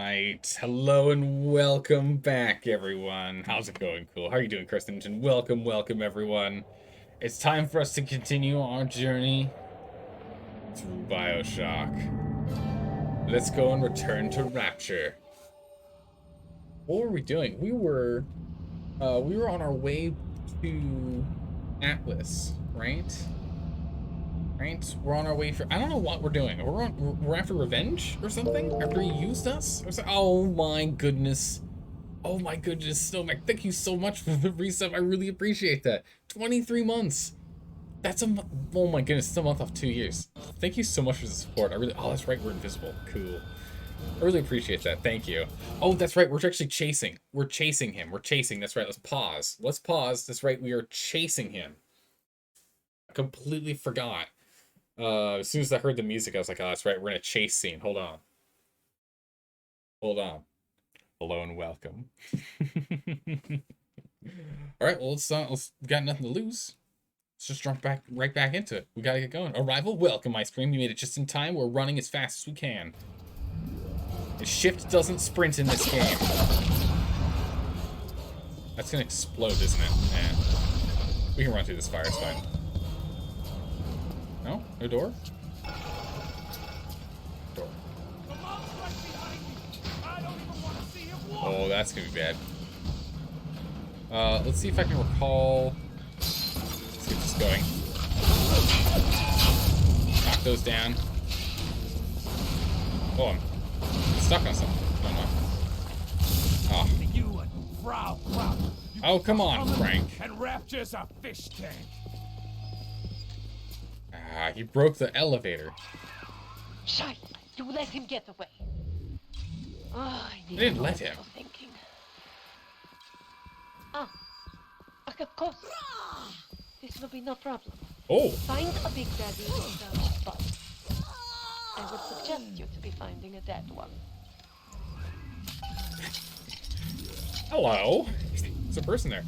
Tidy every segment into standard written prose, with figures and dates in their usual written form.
Alright, hello and welcome back, everyone. How's it going, cool? How are you doing, Kristen? And welcome, everyone. It's time for us to continue our journey through BioShock. Let's go and return to Rapture. What were we doing? We were on our way to Atlas, right? Right? We're on our way for... I don't know what we're doing. We're after revenge or something? After he used us? Or so, oh my goodness. Oh my goodness, Snowmac. Thank you so much for the resub. I really appreciate that. 23 months. That's a month. Oh my goodness, it's a month off 2 years. Thank you so much for the support. Oh, that's right. We're invisible. Cool. I really appreciate that. Thank you. Oh, that's right. We're actually chasing. We're chasing him. We're chasing. That's right. Let's pause. Let's pause. That's right. We are chasing him. I completely forgot. As soon as I heard the music, I was like, oh, that's right, we're in a chase scene. Hold on. Hold on. Hello and welcome. Alright, well, let's we got nothing to lose. Let's just jump right back into it. We gotta get going. Arrival, welcome, Ice Cream. You made it just in time. We're running as fast as we can. The shift doesn't sprint in this game. That's gonna explode, isn't it? Yeah. We can run through this fire, it's fine. No? No door? Door. Oh, that's gonna be bad. Let's see if I can recall. Let's get this going. Knock those down. Oh, I'm stuck on something. Oh, come on, Frank. And Rapture's a fish tank. Ah, he broke the elevator. Shite! You let him get away. Oh, I didn't let him. Thinking. Ah, of course. This will be no problem. Oh. Find a big daddy in the spot. I would suggest you to be finding a dead one. Hello. There's a person there.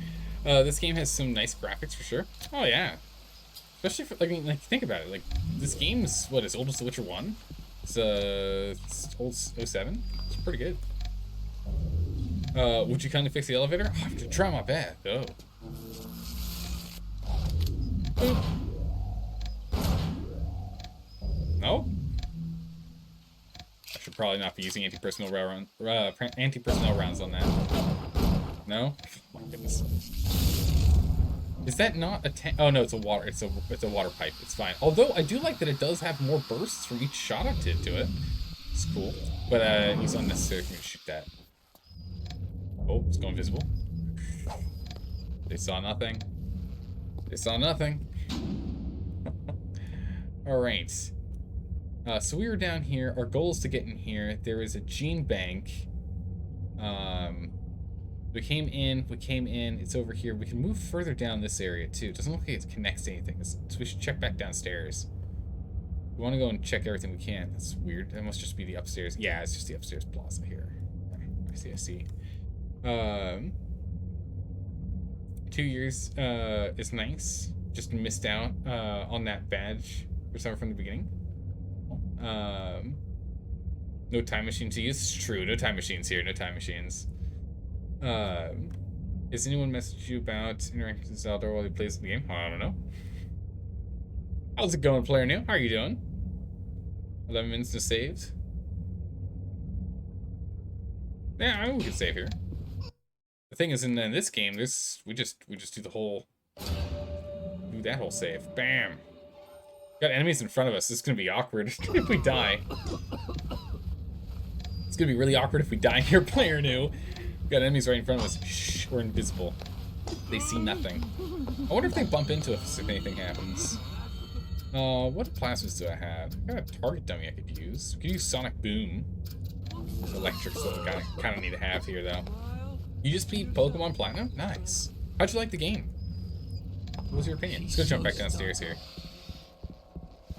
This game has some nice graphics for sure. Oh yeah. Especially for, like, think about it. Like, this game's, what, as old as The Witcher 1? It's old 07? It's pretty good. Would you kindly fix the elevator? Oh, I have to try my best. Oh. Boop. No? I should probably not be using anti-personnel rounds on that. No? Oh my goodness. Is that not a tank? Oh no, it's a water. It's a water pipe. It's fine. Although I do like that it does have more bursts from each shot I did to it. It's cool, but it's unnecessary for me to shoot that. Oh, it's going invisible. They saw nothing. They saw nothing. All right. So we were down here. Our goal is to get in here. There is a gene bank. We came in, it's over here. We can move further down this area too. It doesn't look like it connects to anything, so we should check back downstairs. We want to go and check everything we can. That's weird. That must just be the upstairs. Yeah, it's just the upstairs plaza here. I see. 2 years is nice. Just missed out on that badge for some from the beginning. No time machine to use. It's true, no time machines here, no time machines. Has anyone messaged you about interacting with Zelda while he plays the game? I don't know. How's it going, player new? How are you doing? 11 minutes to save. Yeah, we can save here. The thing is, in this game, we just do that whole save. Bam. Got enemies in front of us. This is gonna be awkward if we die. It's gonna be really awkward if we die here, player new. Got enemies right in front of us. Shh, we're invisible. They see nothing. I wonder if they bump into us if anything happens. What plasmas do I have? I got a target dummy I could use. We could use Sonic Boom. Electric's what we kind of need to have here, though. You just beat Pokemon Platinum? Nice. How'd you like the game? What was your opinion? Let's go jump back downstairs here.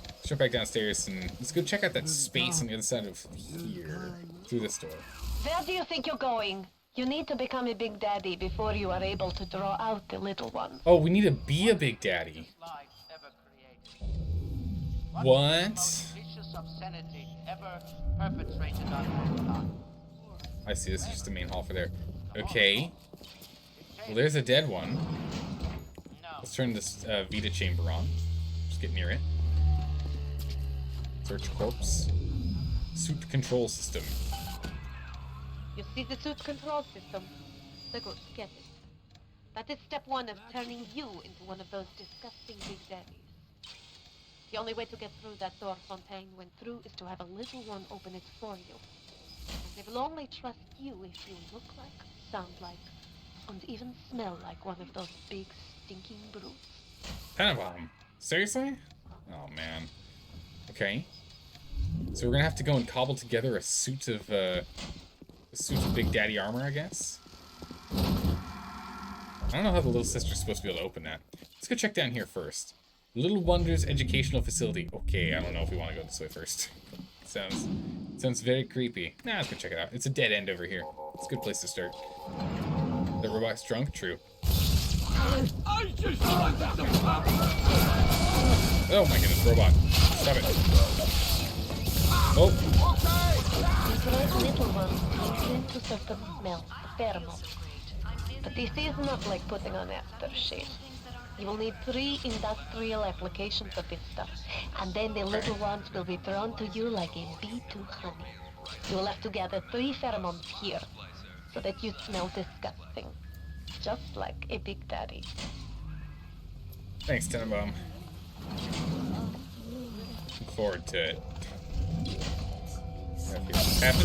Let's jump back downstairs and let's go check out that space on the other side of here. Through this door. Where do you think you're going? You need to become a big daddy before you are able to draw out the little one. Oh, we need to be a big daddy. What? I see. This is just the main hall for there. Okay. Well, there's a dead one. Let's turn this Vita chamber on. Just get near it. Search corpse. Suit control system. You see the suit control system? So good, get it. That is step one of turning you into one of those disgusting big daddies. The only way to get through that door Fontaine went through is to have a little one open it for you. And they will only trust you if you look like, sound like, and even smell like one of those big stinking brutes. Tenenbaum. Seriously? Oh man. Okay. So we're gonna have to go and cobble together a suit of Big Daddy armor, I guess. I don't know how the little sister's supposed to be able to open that. Let's go check down here first. Little Wonders Educational Facility. Okay, I don't know if we want to go this way first. Sounds very creepy. Nah, let's go check it out. It's a dead end over here. It's a good place to start. The robot's drunk? True. Oh my goodness, robot. Stop it. Oh. These little ones cling into certain smells, pheromones. But this is not like putting on aftershave. You will need 3 industrial applications of this stuff, and then the little ones will be thrown to you like a bee to honey. You will have to gather 3 pheromones here, so that you smell disgusting. Just like a big daddy. Thanks, Tenenbaum. Look forward to it.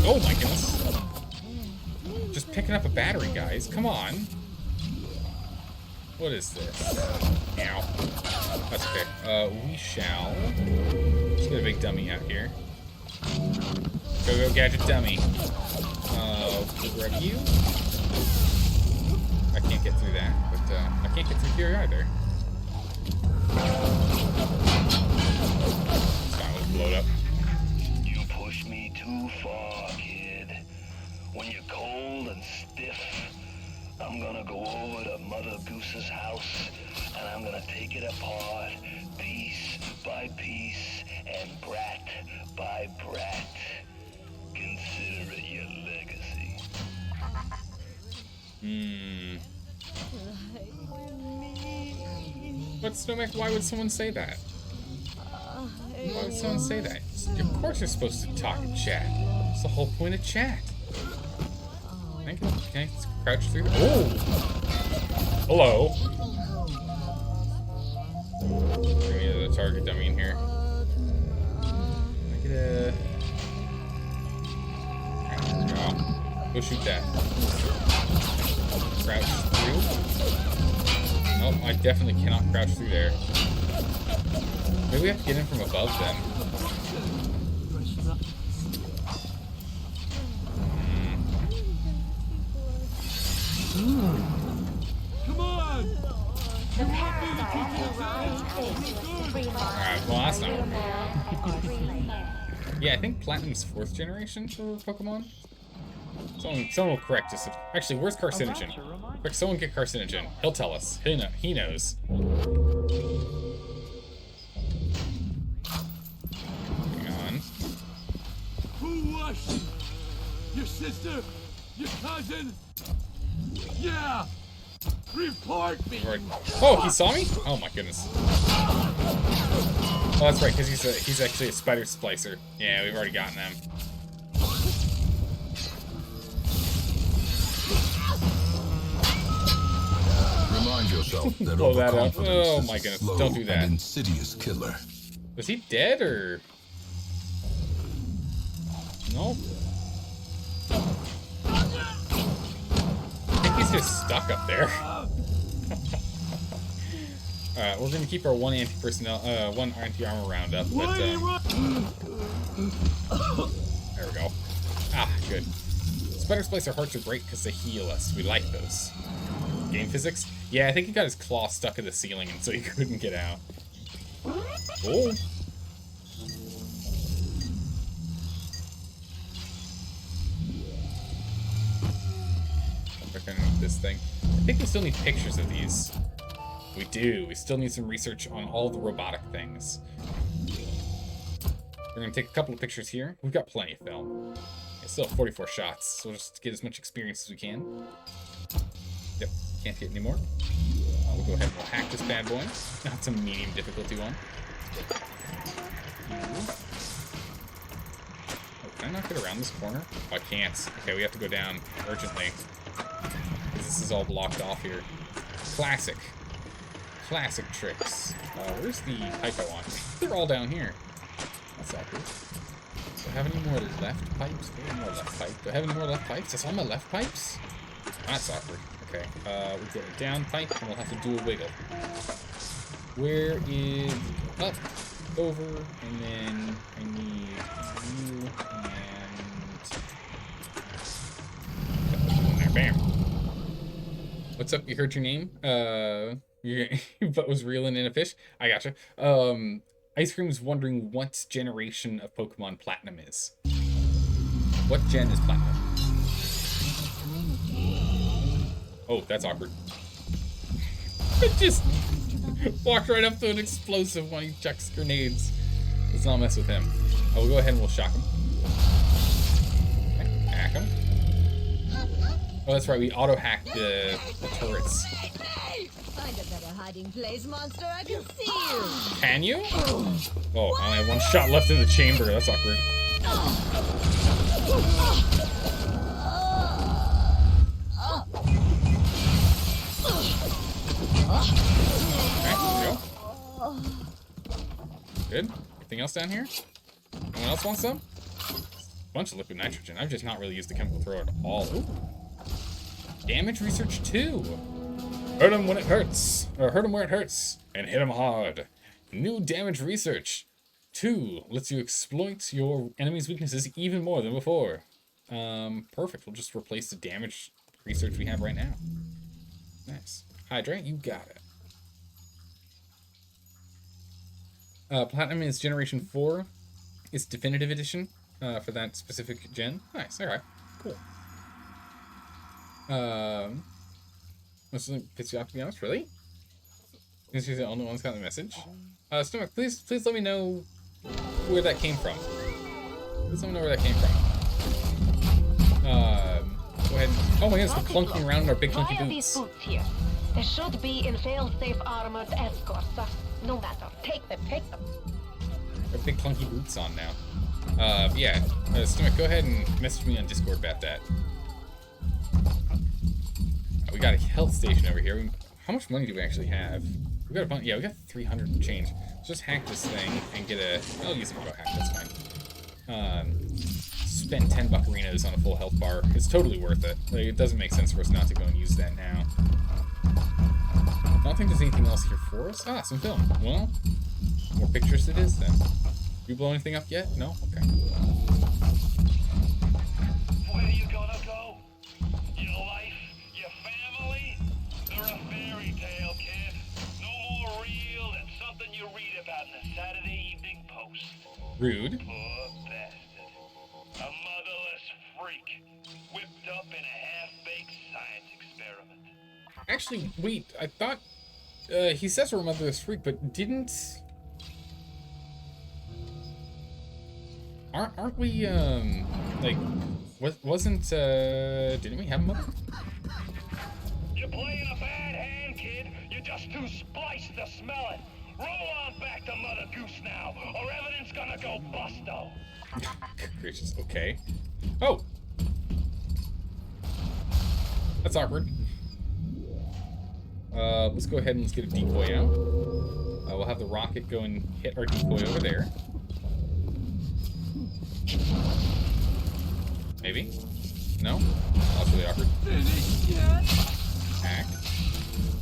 Oh my goodness. Just picking up a battery, guys. Come on. What is this? Ow. That's okay. We shall... Let's get a big dummy out here. Go, gadget dummy. We'll grab you. I can't get through that, but I can't get through here either. It's not really blowed up. You push me too far, kid. When you're cold and stiff, I'm gonna go over to Mother Goose's house, and I'm gonna take it apart, piece by piece, and brat by brat. Consider it your legacy. But Stomach, why would someone say that? Why would someone say that? Of course you're supposed to talk and chat. It's the whole point of chat. Can I crouch through the... Oh! Hello. Bring me the target dummy in here. Can I get a... Alright, go shoot that. Crouch through. Nope, I definitely cannot crouch through there. Maybe we have to get in from above then. Come on! Alright, well that's not working. Yeah, I think Platinum's 4th generation for Pokemon. Someone will correct us. Actually, where's Carcinogen? Quick, someone get Carcinogen. He'll tell us. He knows. Hang on. Who was she? Your sister? Your cousin? Yeah! Report me! Oh, he saw me? Oh my goodness. Oh, that's right, because he's actually a spider splicer. Yeah, we've already gotten them. Remind yourself that Blow that up. overconfidence Oh is my a goodness, slow don't do that. and insidious killer. Was he dead or? Nope. I think he's just stuck up there. Alright, we're gonna keep our one anti-armor round up, but there we go. Ah, good. Spider Splicer hearts are great because they heal us. We like those. Game physics? Yeah, I think he got his claw stuck in the ceiling and so he couldn't get out. Cool. This thing. I think we still need pictures of these. We do. We still need some research on all the robotic things. We're gonna take a couple of pictures here. We've got plenty of film. Still 44 shots, so we'll just get as much experience as we can. Yep, can't hit anymore. We'll go ahead and we'll hack this bad boy. That's a medium difficulty one. Oh, can I not get around this corner? Oh, I can't. Okay, we have to go down urgently. Because this is all blocked off here. Classic. Classic tricks. Where's the pipe I want? They're all down here. That's awkward. Do I have any more left pipes? Do I have more left pipes? Do I have any more left pipes? That's all my left pipes? That's awkward. Okay, we'll get a down pipe and we'll have to do a wiggle. Where is up, over, and then I need you and bam. What's up? You heard your name? Your butt was reeling in a fish. I gotcha. Ice Cream's wondering what generation of Pokemon Platinum is. What gen is Platinum? Oh, that's awkward. It just walked right up to an explosive when he chucks grenades. Let's not mess with him. We'll go ahead and we'll shock him. Okay, hack him. Oh, that's right. We auto-hacked the turrets. Find a better hiding place, monster. I can see you. Can you? Oh, I only have one shot left in the chamber. That's awkward. Okay, go. Good. Anything else down here? Anyone else want some? Bunch of liquid nitrogen. I've just not really used the chemical thrower at all. Ooh. Damage research 2. Hurt him when it hurts, or hurt him where it hurts, and hit him hard. New damage research 2 lets you exploit your enemy's weaknesses even more than before. Perfect. We'll just replace the damage research we have right now. Nice. Hydrate, you got it. Platinum is Generation 4. It's Definitive Edition for that specific gen. Nice. All right. Cool. This pisses you off, to be honest. Really? Because you're the only one who's got the message. Stomach, please let me know where that came from. Please let me know where that came from. Go ahead. Oh my goodness, we're clunking around in our big clunky Why are these boots. boots here? They should be in fail-safe armored escorts. No matter. Take them. Our big clunky boots on now. Yeah. Stomach, go ahead and message me on Discord about that. We got a health station over here. How much money do we actually have? We got a bunch. Yeah, we got 300 and change. Let's just hack this thing and get a. I'll use an auto hack. That's fine. Spend 10 buccarinos on a full health bar. It's totally worth it. Like, it doesn't make sense for us not to go and use that now. I don't think there's anything else here for us. Ah, some film. Well, more pictures it is then. You blow anything up yet? No? Okay. Where you gonna go? Your life? Your family? They're a fairy tale, kid. No more real than something you read about in the Saturday Evening Post. Rude. Poor bastard. A motherless freak. Whipped up in a half-baked science experiment. Actually, wait. I thought he says we're a motherless freak, but didn't... Aren't we, like, wasn't, didn't we have a mother? You're playing a bad hand, kid. You're just too spliced to smell it. Roll on back to Mother Goose now, or evidence gonna go busto. Gracious, okay. Oh! That's awkward. Let's go ahead and let's get a decoy out. We'll have the rocket go and hit our decoy over there. Maybe? No? That's really awkward. Hack.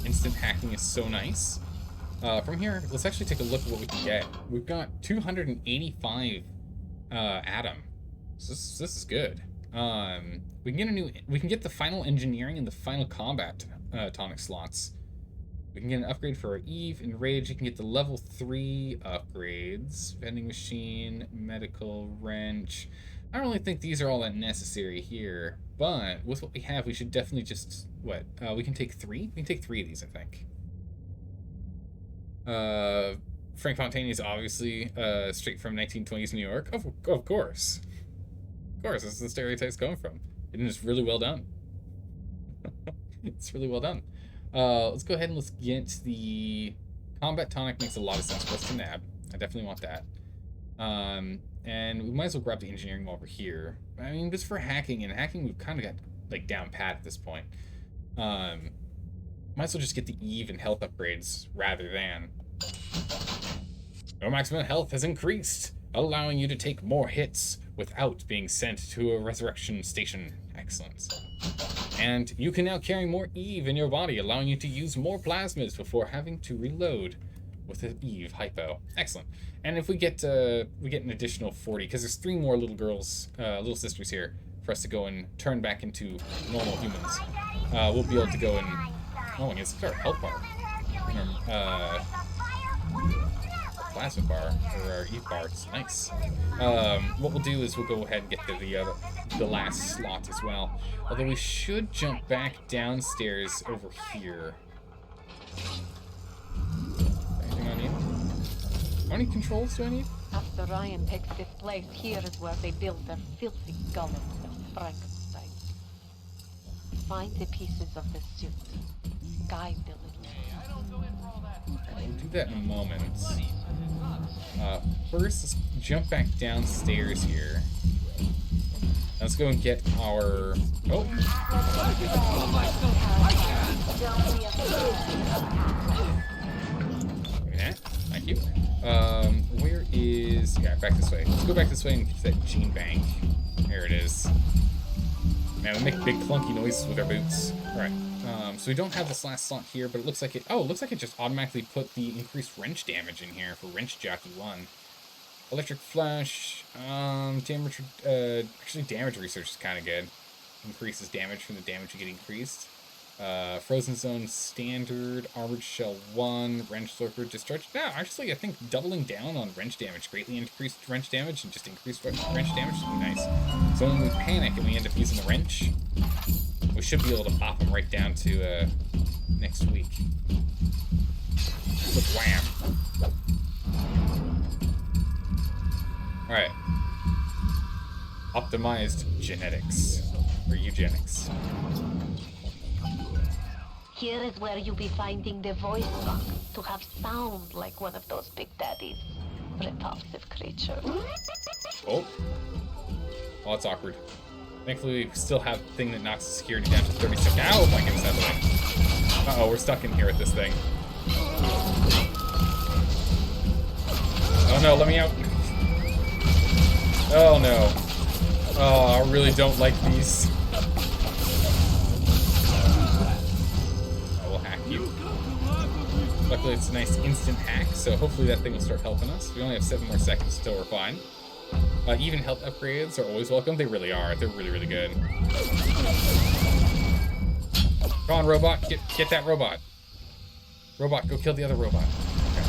Instant hacking is so nice. From here, let's actually take a look at what we can get. We've got 285 atom. So this is good. We can get the final engineering and the final combat tonic slots. We can get an upgrade for our Eve and Rage. You can get the level 3 upgrades. Vending machine, medical, wrench. I don't really think these are all that necessary here, but with what we have, we should definitely just, we can take 3? We can take 3 of these, I think. Frank Fontaine is obviously straight from 1920s New York. Of course. Of course, this is the stereotypes coming from. And it's really well done. It's really well done. Let's go ahead and let's get the combat tonic. Makes a lot of sense for us to nab. I definitely want that. And we might as well grab the engineering while we're here. I mean, just for hacking, and hacking we've kind of got like down pat at this point. Might as well just get the Eve and health upgrades rather than. Your maximum health has increased, allowing you to take more hits without being sent to a resurrection station. Excellent. And you can now carry more Eve in your body, allowing you to use more plasmas before having to reload with an Eve hypo. Excellent. And if we get an additional 40, because there's 3 more little girls, little sisters here, for us to go and turn back into normal humans. We'll be able to go and and it's our health bar. Plasma bar, or our Eve bar. It's nice. What we'll do is we'll go ahead and get to the last slot as well. Although we should jump back downstairs over here. Anything I need? How many controls do I need? After Ryan takes this place, here is where they build their filthy golems of Frankenstein. Find the pieces of the suit. Guide the little. We'll do that in a moment. First, let's jump back downstairs here. Let's go and get our... Oh! Yeah, thank you. Where is... Yeah, back this way. Let's go back this way and get to that gene bank. There it is. Man, we make big clunky noises with our boots. Alright. So we don't have this last slot here, but it looks like it... Oh, it looks like it just automatically put the increased wrench damage in here for Wrench Jockey 1. Electric Flash, damage... actually, damage research is kind of good. Increases damage from the damage you get increased. Frozen Zone Standard, Armored Shell 1, Wrench Slurper, Discharge. Yeah, actually, I think doubling down on wrench damage, greatly increased wrench damage, and just increased wrench damage would be nice. So when we panic and we end up using the wrench, we should be able to pop them right down to next week. With wham. Alright. Optimized genetics. Or eugenics. Here is where you'll be finding the voice box to have sound like one of those Big Daddy's repulsive creatures. Oh. Oh, that's awkward. Thankfully, we still have the thing that knocks the security down to 30 seconds. Ow, my goodness, out of the way. Uh-oh, we're stuck in here with this thing. Oh no, let me out. Oh no. Oh, I really don't like these. I will hack you. Luckily, it's a nice instant hack, so hopefully that thing will start helping us. We only have 7 more seconds until we're fine. Even health upgrades are always welcome. They really are. They're really, really good. Come on, robot. Get that robot. Robot, go kill the other robot. Okay.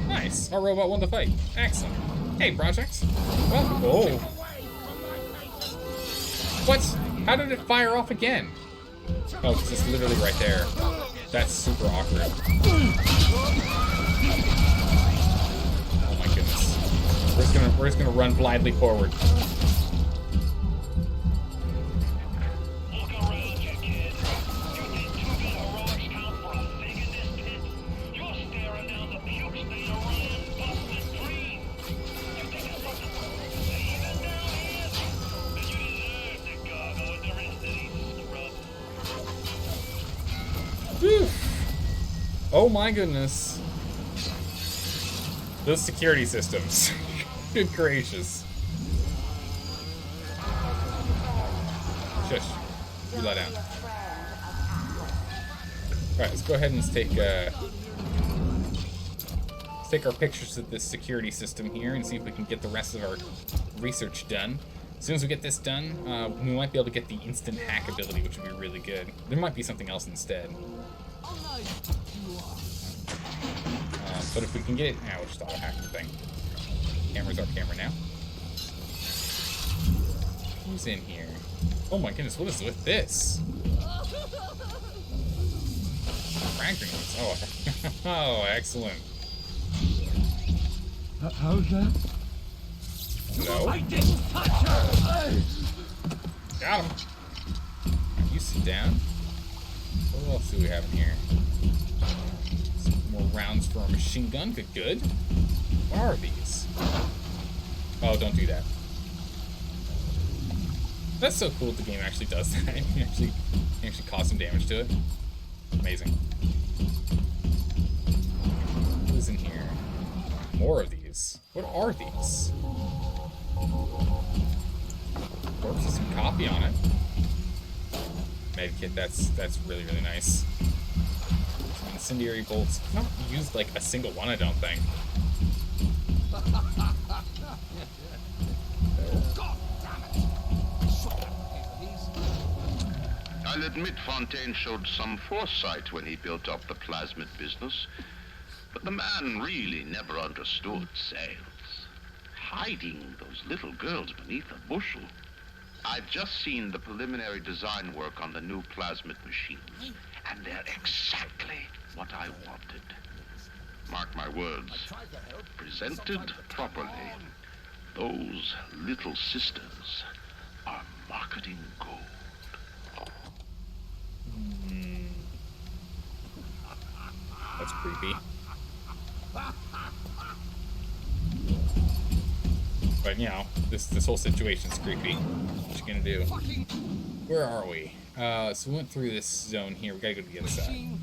Nice. Our robot won the fight. Excellent. Hey, Project. Welcome. Oh. What? How did it fire off again? Oh, because it's literally right there. That's super awkward. We're just gonna run blindly forward. Look around you, kid. You think 2 good heroics count for a thing in this pit? You're staring down the puke stain of Ryan's busted dream. You think there's something saving down here? Then you deserve to gargle with the rest of these scrubs. Whew. Oh my goodness. Those security systems. Good gracious. Shush. You lie down. Alright, let's go ahead and let's take our pictures of this security system here and see if we can get the rest of our research done. As soon as we get this done, we might be able to get the instant hack ability, which would be really good. There might be something else instead. But if we can get it, we'll just auto hack the thing. Camera's our camera now. Who's in here? Oh my goodness, what is with this? Frag grenades. Oh, oh, excellent. How's that? Hello? I didn't touch her! Got him. You sit down. What else do we have in here? Some more rounds for our machine gun. Good, good. What are these? Oh, don't do that. That's so cool that the game actually does that. You actually cause some damage to it. Amazing. What is in here? More of these. What are these? Corpse with some copy on it. Medkit, that's really, really nice. Some incendiary bolts. I've not used like a single one, I don't think. I'll admit Fontaine showed some foresight when he built up the plasmid business, but the man really never understood sales. Hiding those little girls beneath a bushel. I've just seen the preliminary design work on the new plasmid machines, and they're exactly what I wanted. Mark my words, presented properly, those little sisters are marketing gold. That's creepy. But, you know, this whole situation's creepy. What you gonna do? Where are we? So we went through this zone here. We gotta go to the other side.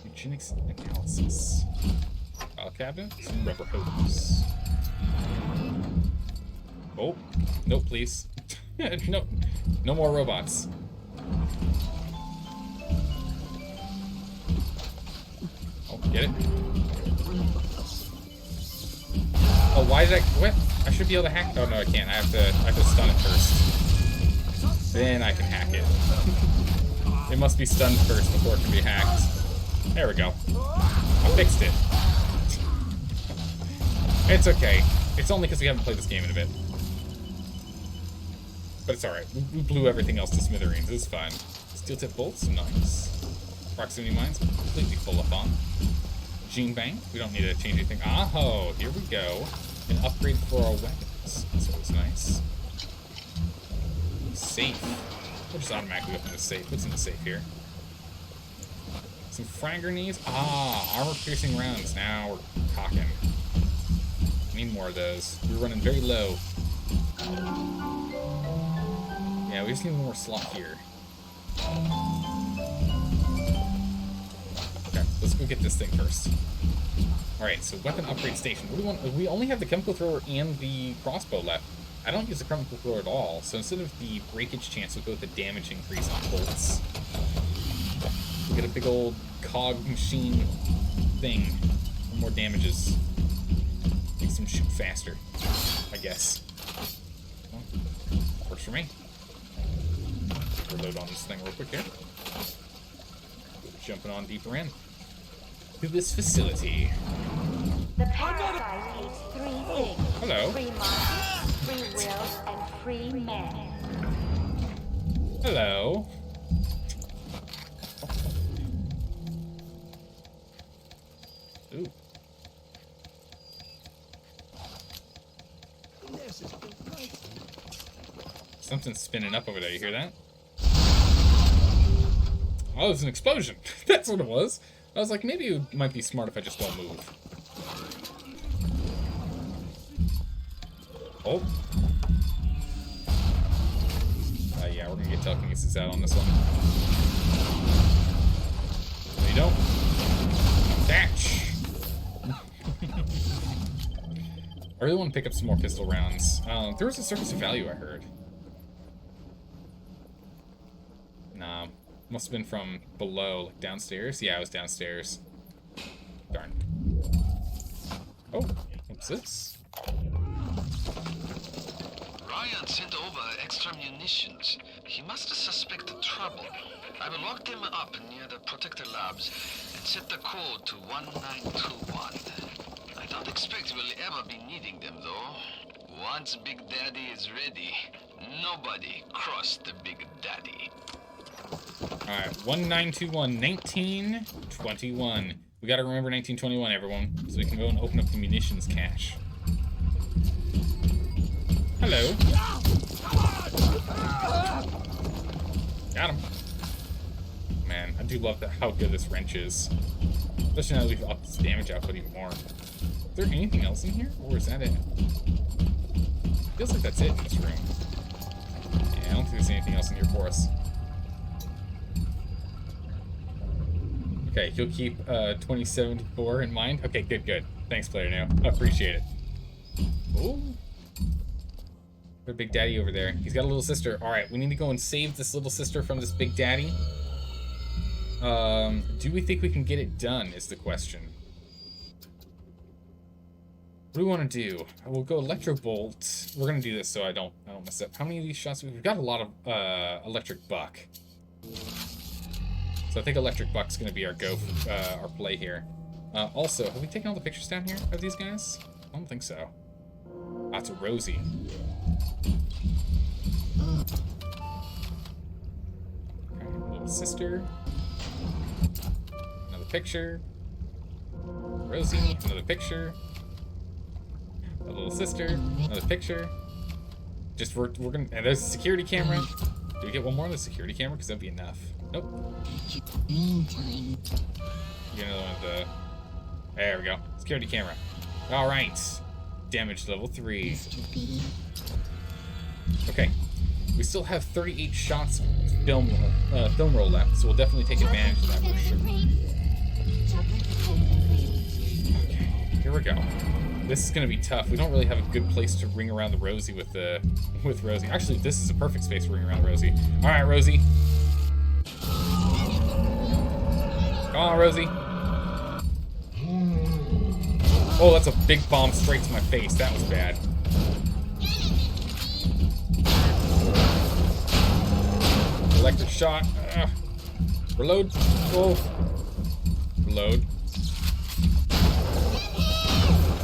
Eugenics analysis. File cabinet. Some rubber hose. Oh, no, please. No, no more robots. Oh, get it? Oh, why did I? What? I should be able to hack. Oh no, I can't. I have to stun it first. Then I can hack it. It must be stunned first before it can be hacked. There we go. I fixed it. It's okay. It's only because we haven't played this game in a bit. But it's alright. We blew everything else to smithereens. It's fine. Steel tip bolts, nice. Proximity mines, completely full up on. Gene bank, we don't need to change anything. Oh, here we go. An upgrade for our weapons. That's always nice. Safe. We'll just automatically open the safe. What's in the safe here? Some frag grenades. Ah, armor-piercing rounds. Now we're cocking. Need more of those. We're running very low. Yeah, we just need one more slot here. Okay, let's go get this thing first. Alright, so weapon upgrade station. What do we want? We only have the chemical thrower and the crossbow left. I don't use the chemical thrower at all, so instead of the breakage chance, we'll go with the damage increase on bolts. We'll get a big old cog machine thing. More damages. Makes them shoot faster, I guess. Well, works for me. Reload on this thing real quick here. Jumping on deeper in. To this facility. The parasite needs three things. Hello. Free mind, free will, and free men. Hello. Ooh. Something's spinning up over there. You hear that? Oh, it's an explosion. That's what it was. I was like, maybe it might be smart if I just don't move. Oh. Yeah, we're gonna get telekinesis out on this one. No, you don't. Catch. I really want to pick up some more pistol rounds. There was a surface of value I heard. Nah. Must have been from below, like downstairs. Yeah, it was downstairs. Darn. Oh, what's this? Ryan sent over extra munitions. He must have suspected trouble. I will lock them up near the protector labs and set the code to 1921. I don't expect we'll ever be needing them, though. Once Big Daddy is ready, nobody crossed the Big Daddy. Alright, 1921, 1921. We gotta remember 1921, everyone, so we can go and open up the munitions cache. Hello. Got him. Man, I do love that, how good this wrench is. Especially now that we've upped its damage output even more. Is there anything else in here? Or is that it? Feels like that's it in this room. Yeah, I don't think there's anything else in here for us. Okay, you'll keep 2074 in mind? Okay, good. Thanks, player now. I appreciate it. Ooh. There's Big Daddy over there. He's got a little sister. Alright, we need to go and save this little sister from this Big Daddy. Do we think we can get it done is the question. What do we want to do? We'll go Electro Bolt. We're gonna do this so I don't mess up. How many of these shots? We've got a lot of Electric Buck. So I think Electric Buck's gonna be our our play here. Also, have we taken all the pictures down here of these guys? I don't think so. That's a Rosie. Okay, little sister. Another picture. Rosie, another picture. A little sister, another picture. Just we're gonna. And there's a security camera. Do we get one more on the security camera? Because that'd be enough. Nope. Meantime. Get another one of the. There we go. Security camera. All right. Damage level 3. Okay. We still have 38 shots of film roll left, so we'll definitely take advantage of that for sure. Okay. Here we go. This is gonna be tough. We don't really have a good place to ring around the Rosie with Rosie. Actually, this is a perfect space to ring around Rosie. All right, Rosie. Come on, Rosie. Oh, that's a big bomb straight to my face. That was bad. Electric shot. Reload. Oh. Reload.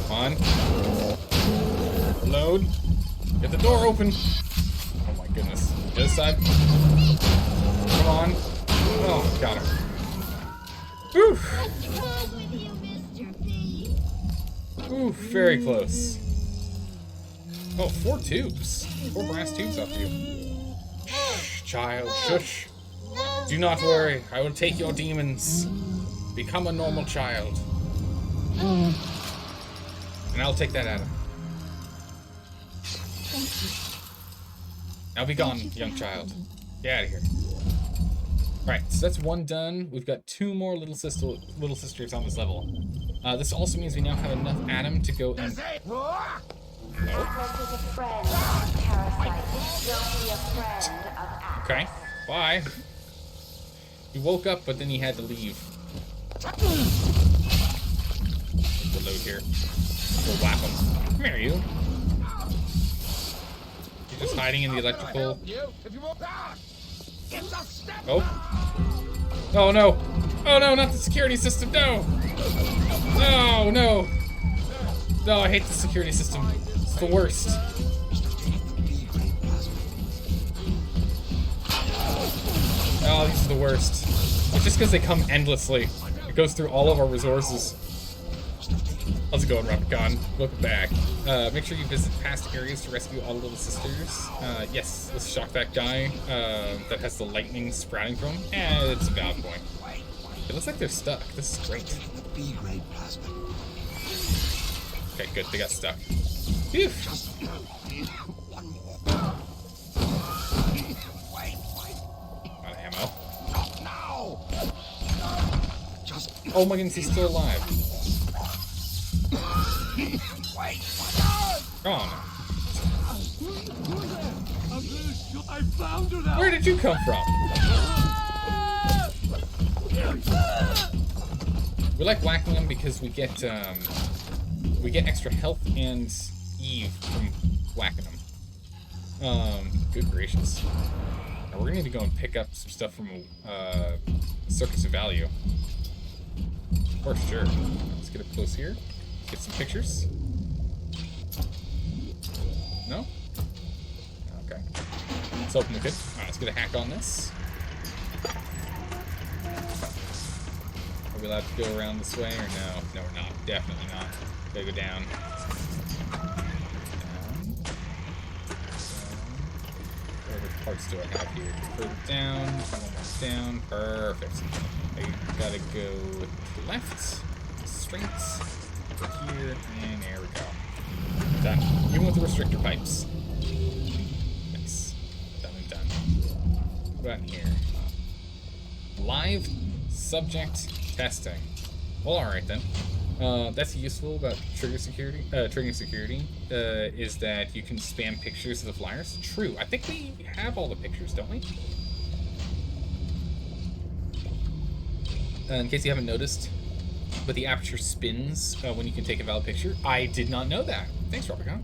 Come on. Reload. Get the door open. Oh my goodness. The other side. Come on. Oh, got him. Whew. Ooh, very close. Oh, 4 tubes. 4 brass tubes off you. Shh, child, shush. Do not worry. I will take your demons. Become a normal child. And I'll take that at him. Now be gone, young child. Get out of here. Alright, so that's 1 done. We've got 2 more little sisters on this level. This also means we now have enough Adam to go and... Okay, bye. He woke up, but then he had to leave. Reload here. We'll whap him. Come here, you. You're just hiding in the electrical... Oh. Oh no. Oh no, not the security system, no! No, no! No, I hate the security system. It's the worst. Oh, these are the worst. It's just because they come endlessly. It goes through all of our resources. How's it going, Rapicon? Welcome back. Make sure you visit past areas to rescue all the little sisters. Yes, let's shock that guy that has the lightning sprouting from him. It's a valid point. It looks like they're stuck. This is great. Okay, good. They got stuck. Phew. Out of ammo. Oh my goodness, he's still alive. Oh no. Where did you come from? We like whacking them because we get extra health and Eve from whacking them. Good gracious. Now we're gonna need to go and pick up some stuff from Circus of Value. For sure. Let's get up close here. Get some pictures. No? Okay. Let's open the good. Alright, let's get a hack on this. Are we allowed to go around this way or no? No, we're not. Definitely not. Gotta go down. Down. parts do I have here? Further down, one more down, perfect. I gotta go left, straight, over here, and there we go. Done. Even with the restrictor pipes. Nice. Done and done. What about in here? Live subject testing. Well, alright then. That's useful about triggering security, is that you can spam pictures of the flyers. True. I think we have all the pictures, don't we? In case you haven't noticed, but the aperture spins when you can take a valid picture. I did not know that. Thanks, Robicon.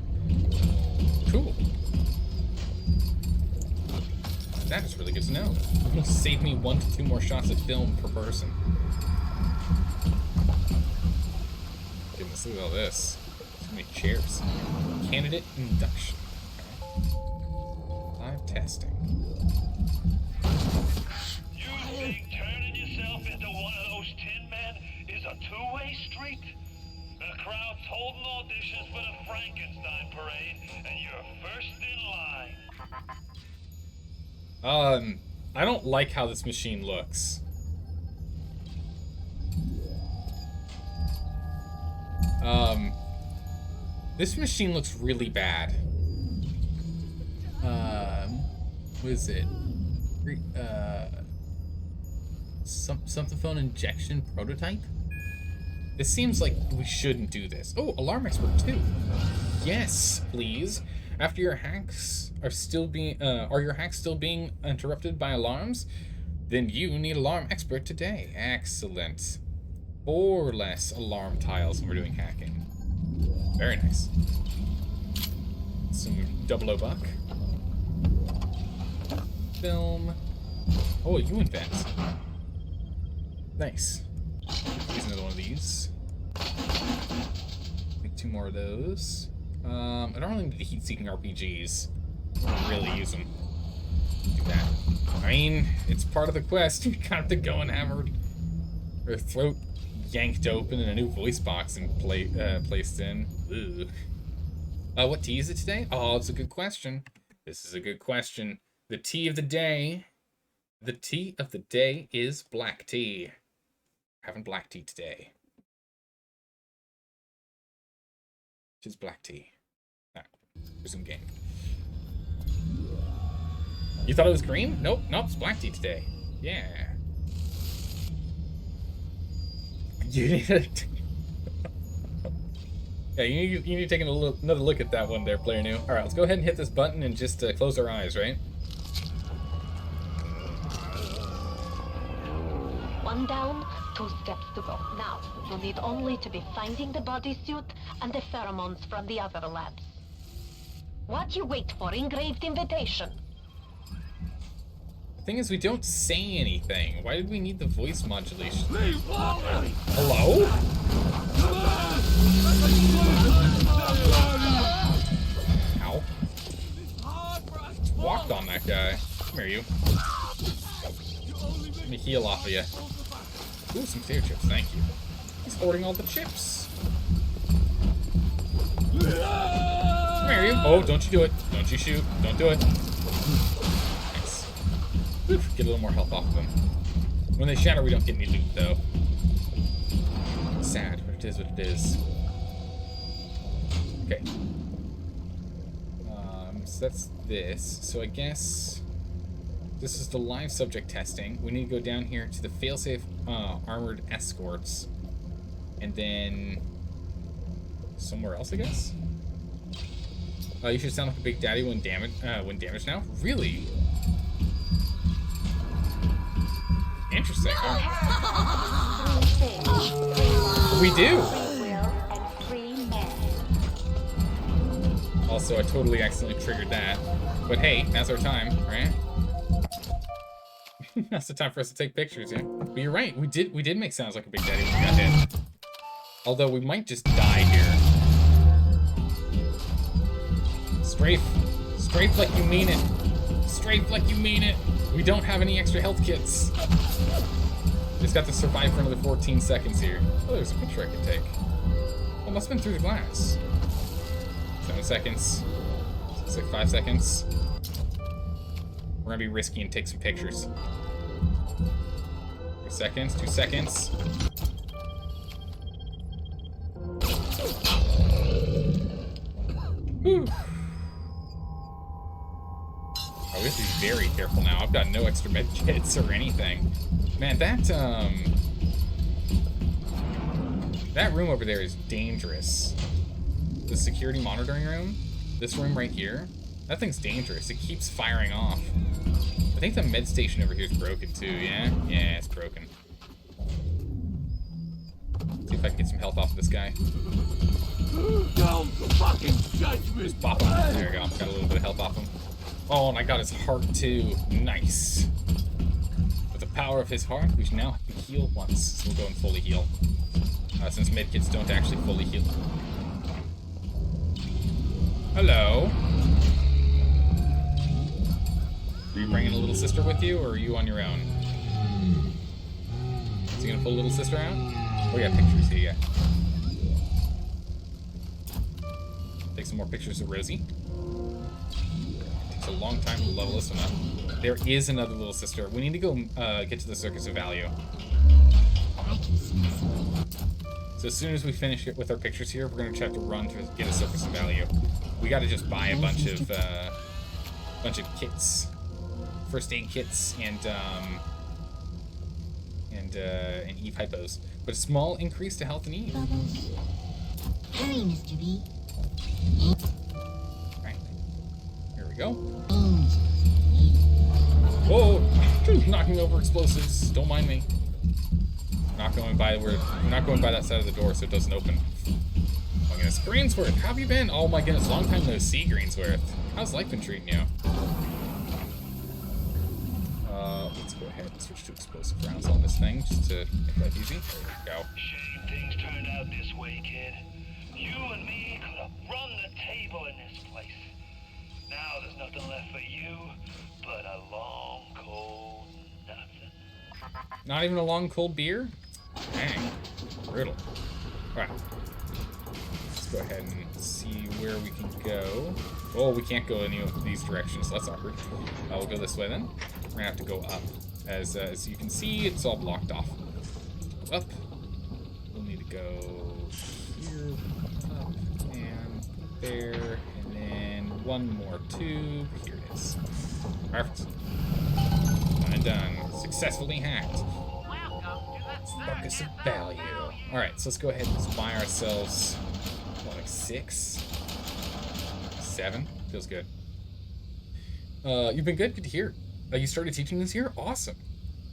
Cool. That is really good to know. It'll save me 1 to 2 more shots of film per person. Goodness, look at all this. So many chairs. Candidate induction. Okay. Live testing. You think turning yourself into one of those tin men is a two-way street? The crowd's holding auditions for the Frankenstein parade, and you're first in line. I don't like how this machine looks. This machine looks really bad. What is it? Something phone injection prototype? This seems like we shouldn't do this. Oh, alarm expert too. Yes, please. After your hacks are your hacks still being interrupted by alarms? Then you need alarm expert today. Excellent. 4 less alarm tiles when we're doing hacking. Very nice. Some 00 buck. Film. Oh, you invent. Nice. Here's another one of these. Make 2 more of those. I don't really need the heat-seeking RPGs. I don't really use them. Do that. I mean, it's part of the quest. You have to go and have her throat yanked open and a new voice box and placed in. Ugh. What tea is it today? Oh, it's a good question. This is a good question. The tea of the day. The tea of the day is black tea. We're having black tea today. Which is black tea. Alright, resume game. You thought it was green? Nope, it's black tea today. Yeah. You need to... Yeah, you need to take another look at that one there, player new. Alright, let's go ahead and hit this button and just close our eyes, right? One down, 2 steps to go. Now, you need only to be finding the bodysuit and the pheromones from the other labs. What you wait for? Engraved invitation. The thing is, we don't say anything. Why did we need the voice modulation? Hello? Ow. Walked on that guy. Come here, you. Let me heal off of you. Ooh, some clear chips, thank you. He's hoarding all the chips. Come here, you. Oh, don't you do it. Don't you shoot. Don't do it. Nice. Oof, get a little more health off of them. When they shatter, we don't get any loot, though. Sad, but it is what it is. Okay. So that's this. So I guess this is the live subject testing. We need to go down here to the failsafe armored escorts, and then somewhere else, I guess. You should sound like a big daddy when damaged now. Really? Interesting. We do. Also, I totally accidentally triggered that. But hey, now's our time, right? Now's the time for us to take pictures, yeah. But you're right, we did make sounds like a big daddy when we got hit. Although we might just die here. Strafe. Strafe like you mean it. Strafe like you mean it. We don't have any extra health kits. Just got to survive for another 14 seconds here. Oh, there's a picture I can take. Oh, must have been through the glass. 7 seconds. Looks like 5 seconds. We're gonna be risky and take some pictures. 2 seconds, 2 seconds. Whew. Oh, we have to be very careful now. I've got no extra med kits or anything. Man, that room over there is dangerous. The security monitoring room, this room right here, that thing's dangerous. It keeps firing off. I think the med station over here is broken too, yeah? Yeah, it's broken. See if I can get some health off of this guy. Don't fucking judge me. Just bop him. There we go. Got a little bit of health off him. Oh, and I got his heart too. Nice. With the power of his heart, we should now have to heal once. So we'll go and fully heal. Since medkits don't actually fully heal. Hello. Are you bringing a little sister with you, or are you on your own? Is he gonna pull a little sister out? Oh, we got pictures here, yeah. Take some more pictures of Rosie. Takes a long time to level this one up. There is another little sister. We need to go get to the Circus of Value. So as soon as we finish it with our pictures here, we're gonna try to run to get a Circus of Value. We gotta just buy a bunch of kits, first aid kits, and Eve hypos. But a small increase to health and Eve. Hurry, Mr. B. Right. Here we go. Whoa! Knocking over explosives. Don't mind me. We're not going by that side of the door, so it doesn't open. Oh my goodness, Greensworth, how have you been? Oh my goodness, long time no see, Greensworth. How's life been treating you? Let's go ahead and switch to explosive rounds on this thing, just to make life easy. There we go. Shame things turned out this way, kid. You and me could have run the table in this place. Now there's nothing left for you but a long, cold nothing. Not even a long, cold beer? Dang. Brutal. Alright. Let's go ahead and see where we can go. Oh, we can't go any of these directions, so that's awkward. We'll go this way then. We're gonna have to go up. As you can see, it's all blocked off. Up. We'll need to go here, up, and there, and then one more tube. Here it is. Perfect. One and done. Successfully hacked. Focus of value. Alright, so let's go ahead and just buy ourselves, what, like 6? 7? Feels good. You've been good? Good to hear. You started teaching this year? Awesome.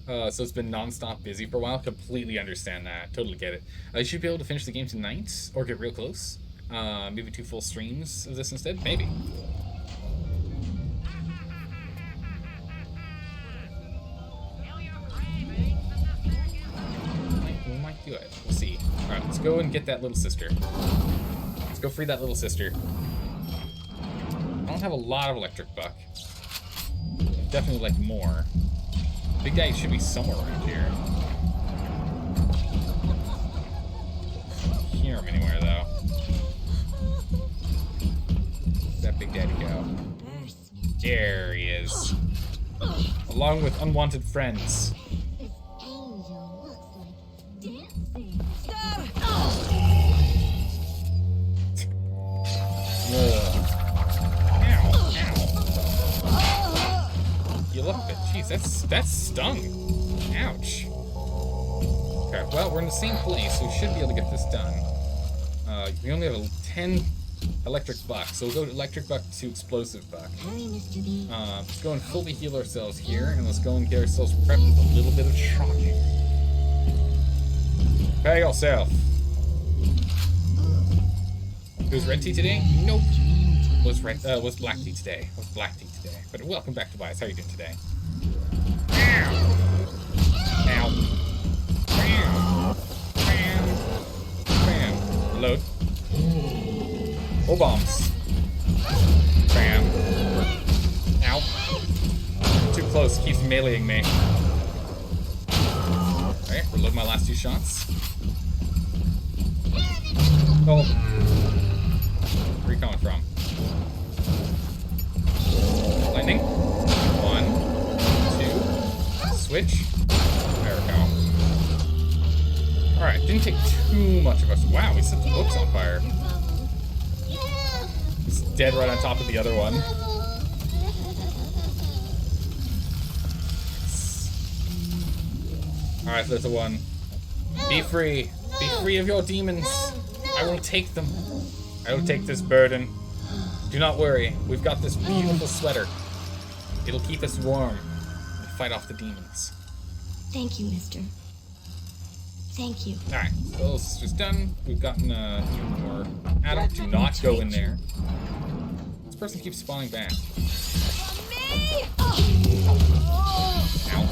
So it's been non-stop busy for a while. Completely understand that. Totally get it. You should be able to finish the game tonight, or get real close. Maybe 2 full streams of this instead? Maybe. We might do it. We'll see. Alright, let's go and get that little sister. Let's go free that little sister. I don't have a lot of electric buck. Definitely like more. Big Daddy should be somewhere around here. Can't hear him anywhere though. Where'd that Big Daddy go? There he is. Along with unwanted friends. You look at it. Jeez, that's stung. Ouch. Okay, well, we're in the same place, so we should be able to get this done. We only have 10 electric buck, so we'll go to electric buck to explosive buck. Let's go and fully heal ourselves here, and let's go and get ourselves prepped with a little bit of shocking. Prepare yourself. It was red tea today? Nope. Was black tea today. Was black tea today. But welcome back to Bias. How are you doing today? Ow! Ow! Bam! Bam! Bam! Reload. Oh, bombs. Bam. Ow. Too close. Keeps meleeing me. Alright, reload my last 2 shots. Oh. Where are you coming from? Lightning. 1. didn't take too much of us. Wow, we set the books on fire. He's dead right on top of the other one. Alright, so there's the one. Be free. Be free of your demons. I will take them. I will take this burden. Do not worry. We've got this beautiful sweater. It'll keep us warm and fight off the demons. Thank you, mister. Thank you. Alright, so this is just done. We've gotten even more. Adam, do not go in there. This person keeps spawning back. Ow.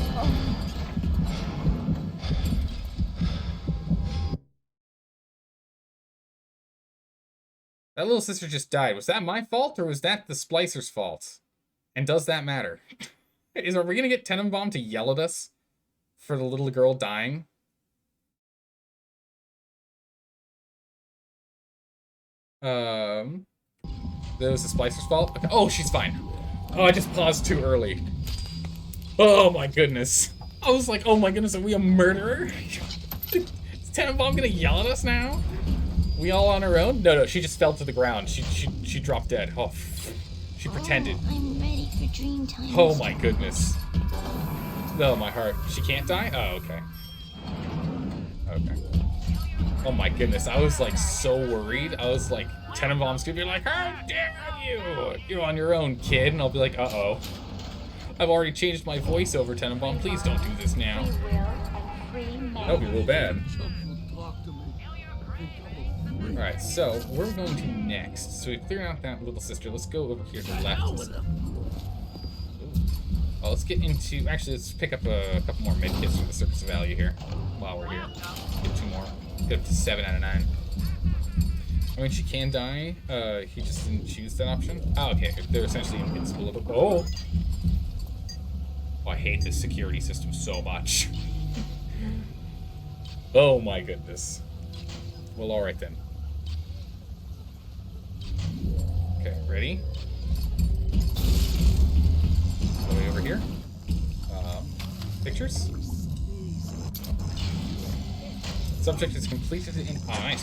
That little sister just died. Was that my fault or was that the Splicers' fault? And does that matter? Are we gonna get Tenenbaum to yell at us for the little girl dying? That was the Splicer's fault? Okay. Oh, she's fine. Oh, I just paused too early. Oh my goodness. I was like, oh my goodness, are we a murderer? Is Tenenbaum gonna yell at us now? We all on our own? No, she just fell to the ground. She dropped dead. Oh, she pretended. I'm ready for dream time. Oh my goodness. Oh, my heart. She can't die? Oh, okay. Okay. Oh my goodness, I was like so worried. I was like, Tenenbaum's gonna be like, how dare you? You're on your own, kid. And I'll be like, uh-oh. I've already changed my voice over, Tenenbaum. Please don't do this now. That would be real bad. Alright, so where are we going to next? So we've cleared out that little sister. Let's go over here to the left. Oh, let's get into... Actually, let's pick up a couple more medkits from the surface value here while we're here. Get 2 more. Get up to 7 out of 9. I mean, she can die. He just didn't choose that option. Oh, okay. They're essentially invincible. Oh! Oh, I hate this security system so much. Oh my goodness. Well, alright then. Okay, ready? All the way over here. Pictures. Subject is completed in. Oh, nice.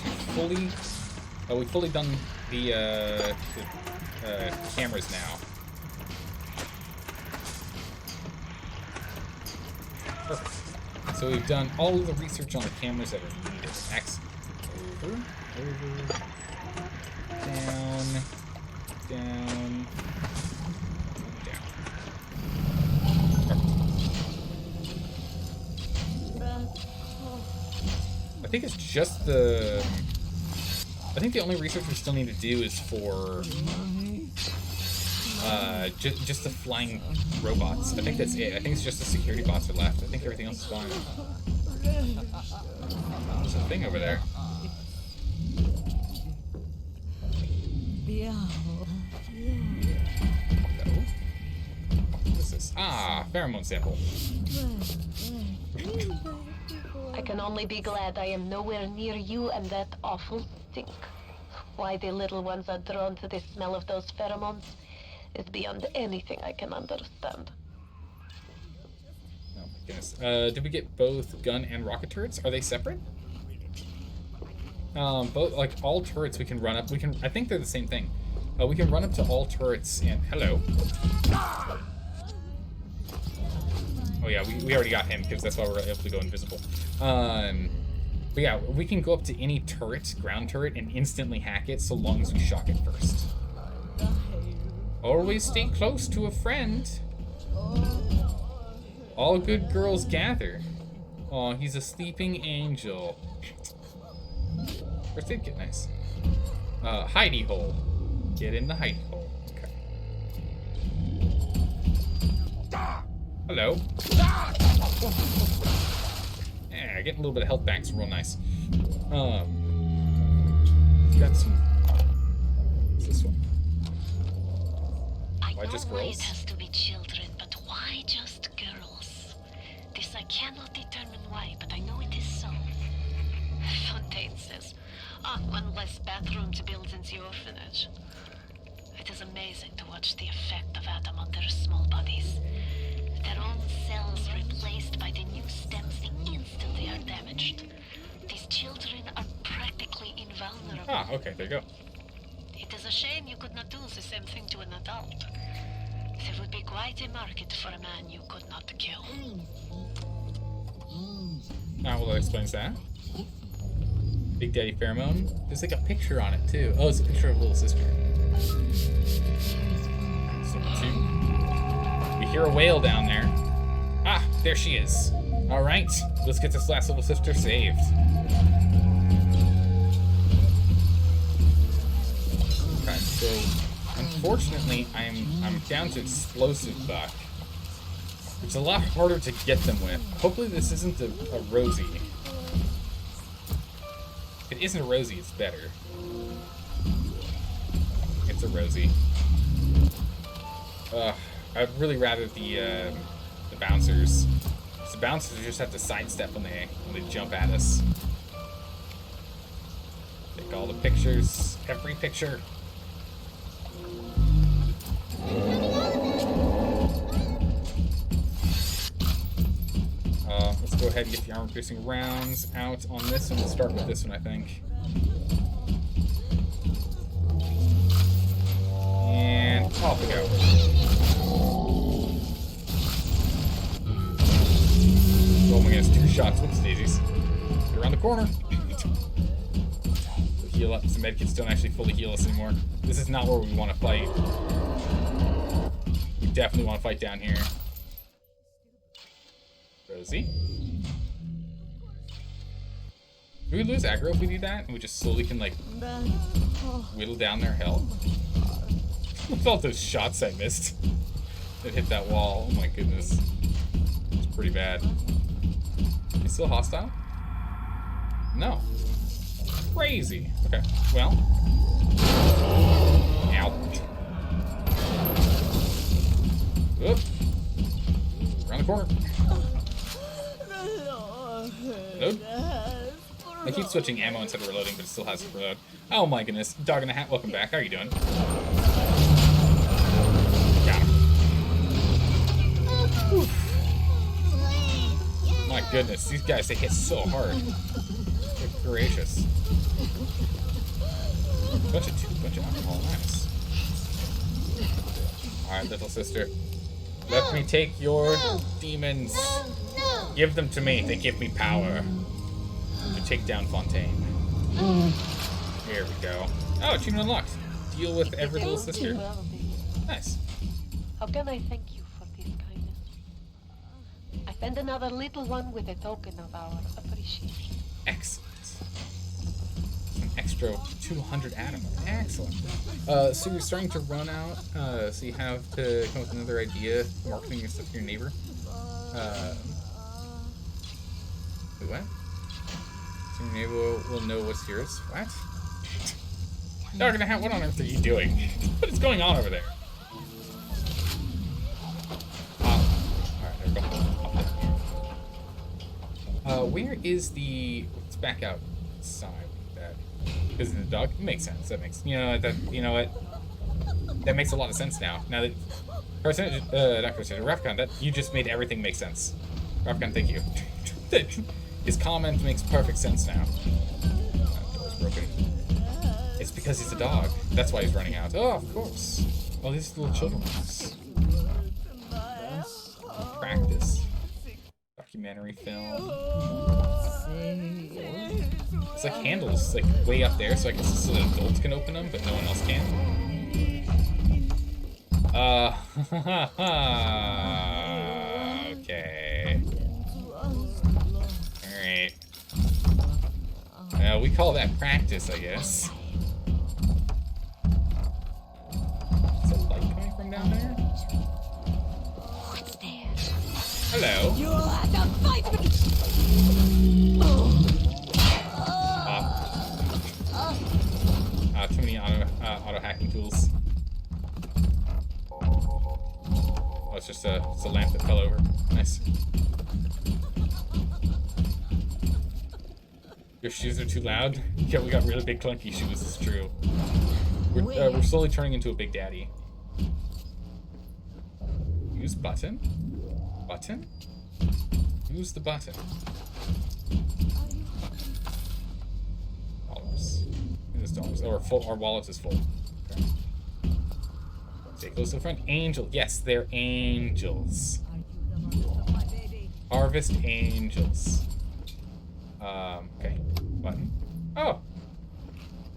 We've fully done the cameras now. Perfect. So we've done all of the research on the cameras that are needed. Excellent. Over. Down. Down. I think it's just the... I think the only research we still need to do is for... just the flying robots. I think that's it. I think it's just the security bots are left. I think everything else is fine. There's a thing over there. What is this? Ah, pheromone sample. I can only be glad I am nowhere near you and that awful stink. Why the little ones are drawn to the smell of those pheromones is beyond anything I can understand. Oh my goodness. Did we get both gun and rocket turrets? Are they separate? Both, like, all turrets we can run up. I think they're the same thing. We can run up to all turrets and... Hello. Oh yeah, we already got him because that's why we're able to go invisible. But yeah, we can go up to any turret, ground turret, and instantly hack it so long as we shock it first. Always stay close to a friend. All good girls gather. Aw, he's a sleeping angel. First aid kit, nice. Hidey hole. Get in the hidey hole. Okay. Hello. Yeah, getting a little bit of health back, so real nice. Got some. What's this one? Why just girls? It has to be children, but why just girls? This I cannot determine why, but I know it is so. Fontaine says, one less bathroom to build in the orphanage. It is amazing to watch the effect of Adam on their small bodies. Their own cells replaced by the new stems the instant they are damaged. These children are practically invulnerable. Ah, okay, there you go. It is a shame you could not do the same thing to an adult. There would be quite a market for a man you could not kill. Now, well, that explains that. Big Daddy Pheromone. There's like a picture on it, too. Oh, it's a picture of little sister. So, 2. We hear a whale down there. Ah, there she is. All right, let's get this last little sister saved. Okay, so unfortunately, I'm down to explosive buck. It's a lot harder to get them with. Hopefully, this isn't a Rosie. If it isn't a Rosie, it's better. It's a Rosie. I'd really rather the bouncers. The bouncers just have to sidestep when they jump at us. Take all the pictures, every picture. Let's go ahead and get the armor-piercing rounds out on this one. We'll start with this one, I think. And off we go. Oh my goodness, 2 shots. Whoops, daisies. Get around the corner. Heal up. Some medkits don't actually fully heal us anymore. This is not where we want to fight. We definitely want to fight down here. Rosie. Do we lose aggro if we do that? And we just slowly can, like, whittle down their health? With all those shots I missed that hit that wall. Oh my goodness. It's pretty bad. Is still hostile? No. Crazy. Okay, well. Ow. Oop. Around the corner. Reload. I keep switching ammo instead of reloading, but it still has to reload. Oh my goodness. Dog in the hat, welcome back. How are you doing? Got him. Whew. My goodness, these guys, they hit so hard. They're gracious. Bunch of alcohol, nice. Alright, little sister. Let me take your demons. Give them to me. They give me power to take down Fontaine. Here we go. Oh, achievement unlocked. Deal with every little sister. Nice. How can I thank you for this kindness? I send another little one with a token of our appreciation. Excellent. An extra 200 atom. Excellent. So you're starting to run out, so you have to come up with another idea, marketing your stuff to your neighbor. Wait, what? So your neighbor will know what's yours. What? Dog in the hat, what on earth are you doing? What is going on over there? Alright, there we go. Where is the... Let's back out side with that. Because of the dog? It makes sense. That makes... You know what? That makes a lot of sense now. Now that... Rafcon, that... You just made everything make sense. Rafcon, thank you. His comment makes perfect sense now. Door's broken. It's because he's a dog. That's why he's running out. Oh, of course. Oh, these little children. Practice. Documentary film. It's like handles, like way up there, so I guess so that adults can open them, but no one else can. Okay. Alright. We call that practice, I guess. Is there light coming from down there? What's there? Hello. You'll have to fight me! Too many auto hacking tools. Oh, it's just a lamp that fell over. Nice. Your shoes are too loud? Yeah, we got really big clunky shoes, it's true. We're slowly turning into a big daddy. Use button? Button? Use the button. this dollars. Or full. Our wallet is full. Okay. Stay close to the front. Angel. Yes, they're angels. Harvest angels. Okay. Button. Oh.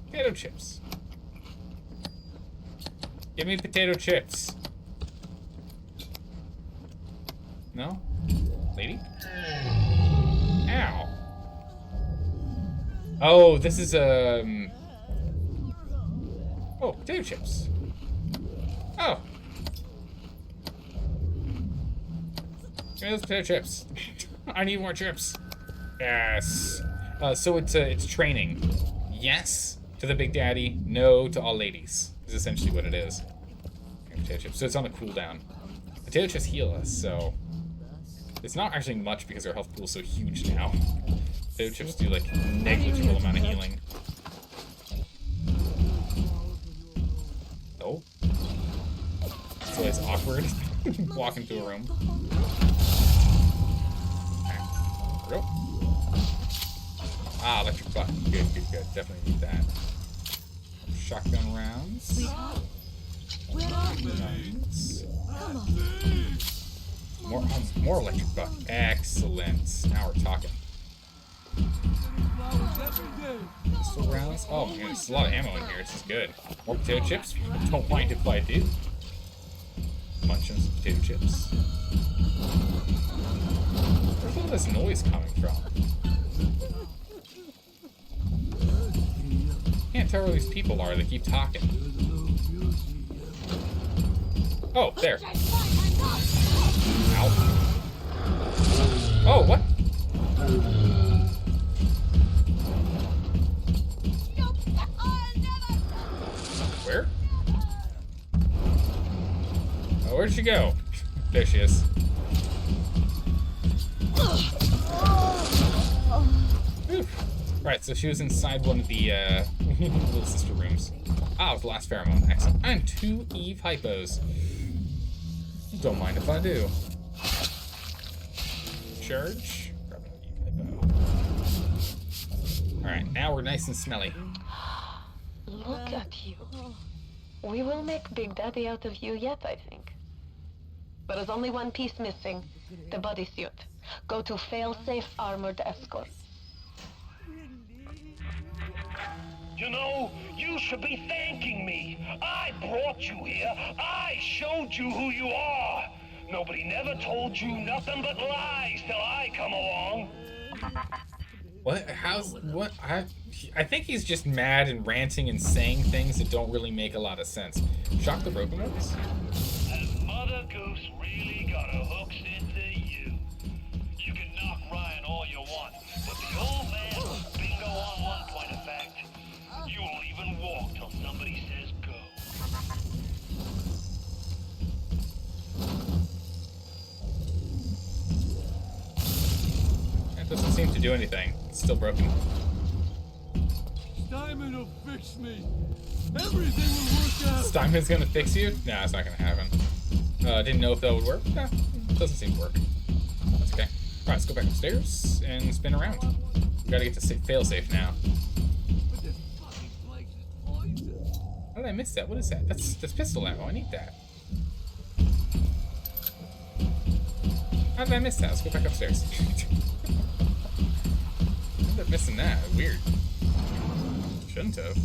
Potato chips. Give me potato chips. No? Lady? Ow. Oh, this is, oh, potato chips. Oh. Give me those potato chips. I need more chips. Yes. So it's training. Yes to the Big Daddy, no to all ladies. Is essentially what it is. Okay, potato chips. So it's on a cooldown. Potato chips heal us, so it's not actually much because our health pool is so huge now. Potato chips do like negligible amount of healing. Oh. It's always awkward. Walk into a room. Okay. There we go. Ah, electric butt. Good. Definitely need that. Shotgun rounds. Guns. More electric butt. Excellent. Now we're talking. Pistol rounds. Oh man, there's a lot of ammo in here. This is good. More potato chips. Don't mind if I do. Munching some potato chips. Where's all this noise coming from? Can't tell where these people are. They keep talking. Oh, there. Ow. Oh, what? Where? Oh, where'd she go? There she is. Oof. Right, so she was inside one of the little sister rooms. Ah, with the last pheromone. Excellent. And 2 Eve hypos. Don't mind if I do. Charge. Grab another Eve hypo. Alright, now we're nice and smelly. Look at you. We will make Big Daddy out of you yet, I think. But there's only one piece missing. The bodysuit. Go to fail-safe armored escort. You know, you should be thanking me. I brought you here. I showed you who you are. Nobody never told you nothing but lies till I come along. What? What? I think he's just mad and ranting and saying things that don't really make a lot of sense. Shock the broken ones? Has Mother Goose really got her hooks into you? You can knock Ryan all you want, but the old man was bingo on one point of fact. You won't even walk till somebody says go. That doesn't seem to do anything. It's still broken. Steinman will fix me. Everything will work out. Steinman's gonna fix you? Nah, it's not gonna happen. Didn't know if that would work. Nah, doesn't seem to work. That's okay. Alright, let's go back upstairs and spin around. We gotta get to failsafe now. How did I miss that? What is that? That's pistol ammo. I need that. How did I miss that? Let's go back upstairs. I ended up missing that. Weird. Shouldn't have.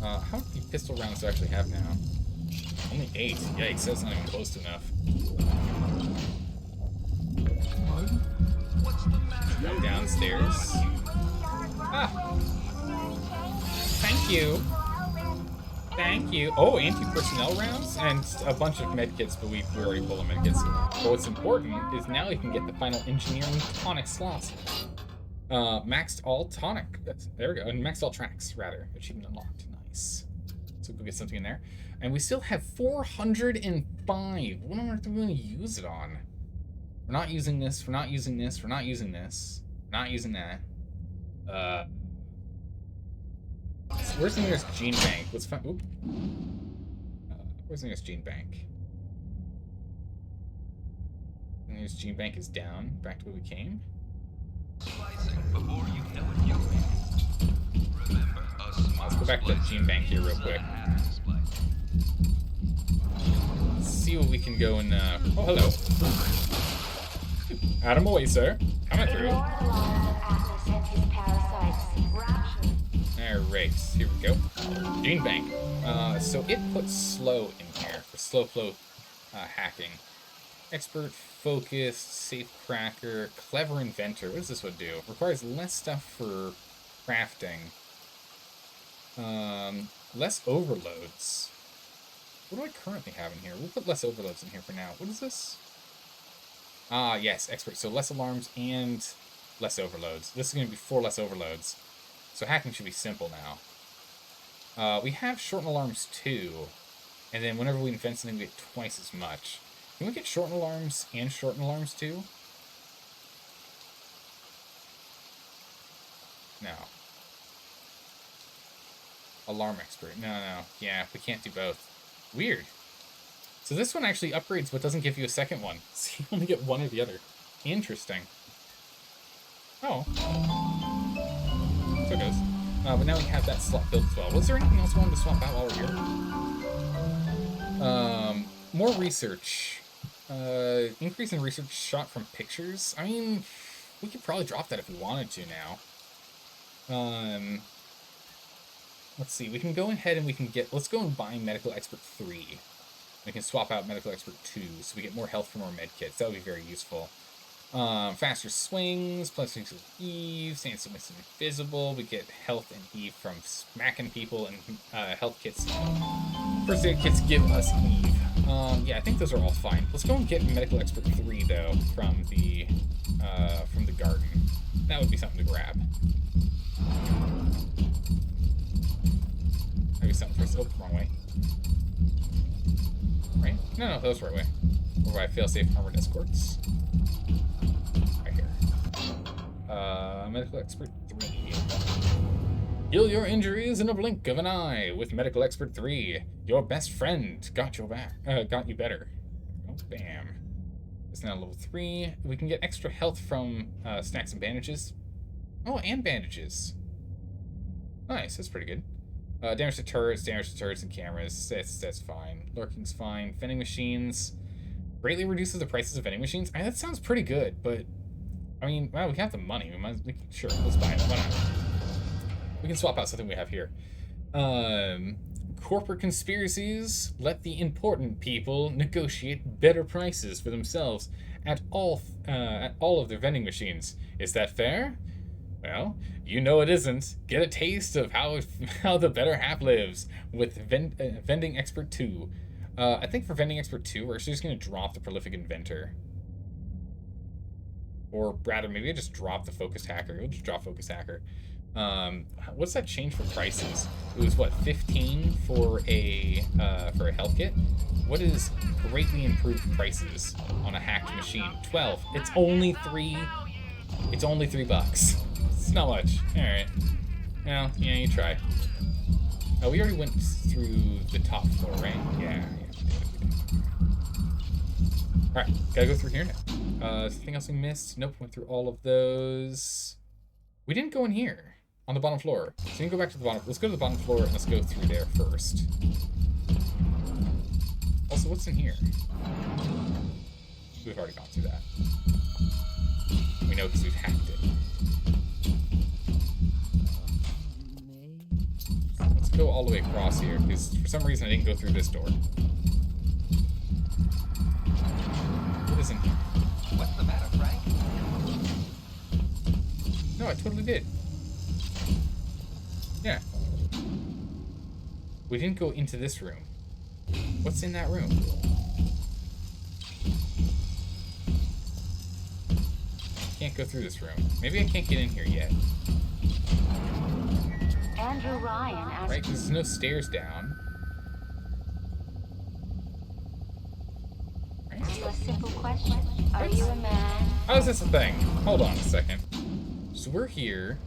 How many pistol rounds do I actually have now? Only 8. Yikes, that's not even close to enough. Go downstairs. Ah! Thank you! Thank you. Oh, anti-personnel rounds and a bunch of medkits, but we already pulled the medkits. But what's important is now we can get the final engineering tonic slots. Maxed all tonic. There we go. And maxed all tracks, rather. Achievement unlocked. Nice. So we'll get something in there. And we still have 405. What on earth are we going to use it on? We're not using this. We're not using this. We're not using this. We're not using that. Where's the nearest gene bank? Let's find. Oop. Where's the nearest gene bank? The nearest gene bank is down. Back to where we came. Before you know it, you remember, a Let's go back to the gene bank here real quick. Let's see what we can go and, oh, hello. Out of my way, sir. Coming through. Alright, here we go. Gene bank. So it puts slow in here for slow flow hacking. Expert, focused, safe cracker, clever inventor. What does this one do? Requires less stuff for crafting. Less overloads. What do I currently have in here? We'll put less overloads in here for now. What is this? Ah, yes, expert. So less alarms and less overloads. This is going to be 4 less overloads. So hacking should be simple now. We have shorten alarms too. And then whenever we invent something, we get twice as much. Can we get shorten alarms and shorten alarms too? No. Alarm expert. No. Yeah, we can't do both. Weird. So this one actually upgrades but doesn't give you a second one. So you only get one or the other. Interesting. Oh. So it goes. But now we have that slot filled as well. Was there anything else we wanted to swap out while we're here? More research. Increase in research shot from pictures. I mean, we could probably drop that if we wanted to now. Let's see. We can go ahead and we can get... Let's go and buy Medical Expert 3. We can swap out Medical Expert 2, so we get more health from our med kits. That would be very useful. Faster swings, plus things with Eve, Sandstorm makes it invisible. We get health and Eve from smacking people, and health kits. First aid kits give us Eve. Yeah, I think those are all fine. Let's go and get Medical Expert 3, though, from the garden. That would be something to grab. Maybe something for us. Oh, wrong way. Right? No, that was the right way. Or I fail safe armored escorts. Right here. Medical Expert 3. Heal your injuries in a blink of an eye with Medical Expert 3. Your best friend got your back. Got you better. Oh, bam. It's now level 3. We can get extra health from snacks and bandages. Oh, and bandages. Nice, that's pretty good. Damage to turrets and cameras. That's fine. Lurking's fine. Vending machines. Greatly reduces the prices of vending machines. I mean, that sounds pretty good, but... I mean, well, we have the money. Sure, let's buy it. Why not? We can swap out something we have here. Corporate conspiracies let the important people negotiate better prices for themselves at all of their vending machines. Is that fair? Well, you know it isn't. Get a taste of how the better half lives with Vending Expert 2. I think for Vending Expert 2, we're actually just going to drop the Prolific Inventor. Or rather, maybe I just drop the Focused Hacker. We'll just drop Focused Hacker. What's that change for prices? It was, what, 15 for a health kit? What is greatly improved prices on a hacked machine? 12. It's only $3. It's only $3. It's not much. Alright. Well, yeah, you try. Oh, we already went through the top floor, right? Yeah. Alright, gotta go through here now. Anything else we missed? Nope, went through all of those. We didn't go in here, on the bottom floor. So we can go back to the bottom. Let's go to the bottom floor and let's go through there first. Also, what's in here? We've already gone through that. We know because we've hacked it. Let's go all the way across here, because for some reason I didn't go through this door. What is in here? What's the matter, Frank? No, I totally did. Yeah. We didn't go into this room. What's in that room? Can't go through this room. Maybe I can't get in here yet. Andrew Ryan asked... Right, because there's no stairs down. Right. A simple question. Are you a man? How is this a thing? Hold on a second. So we're here.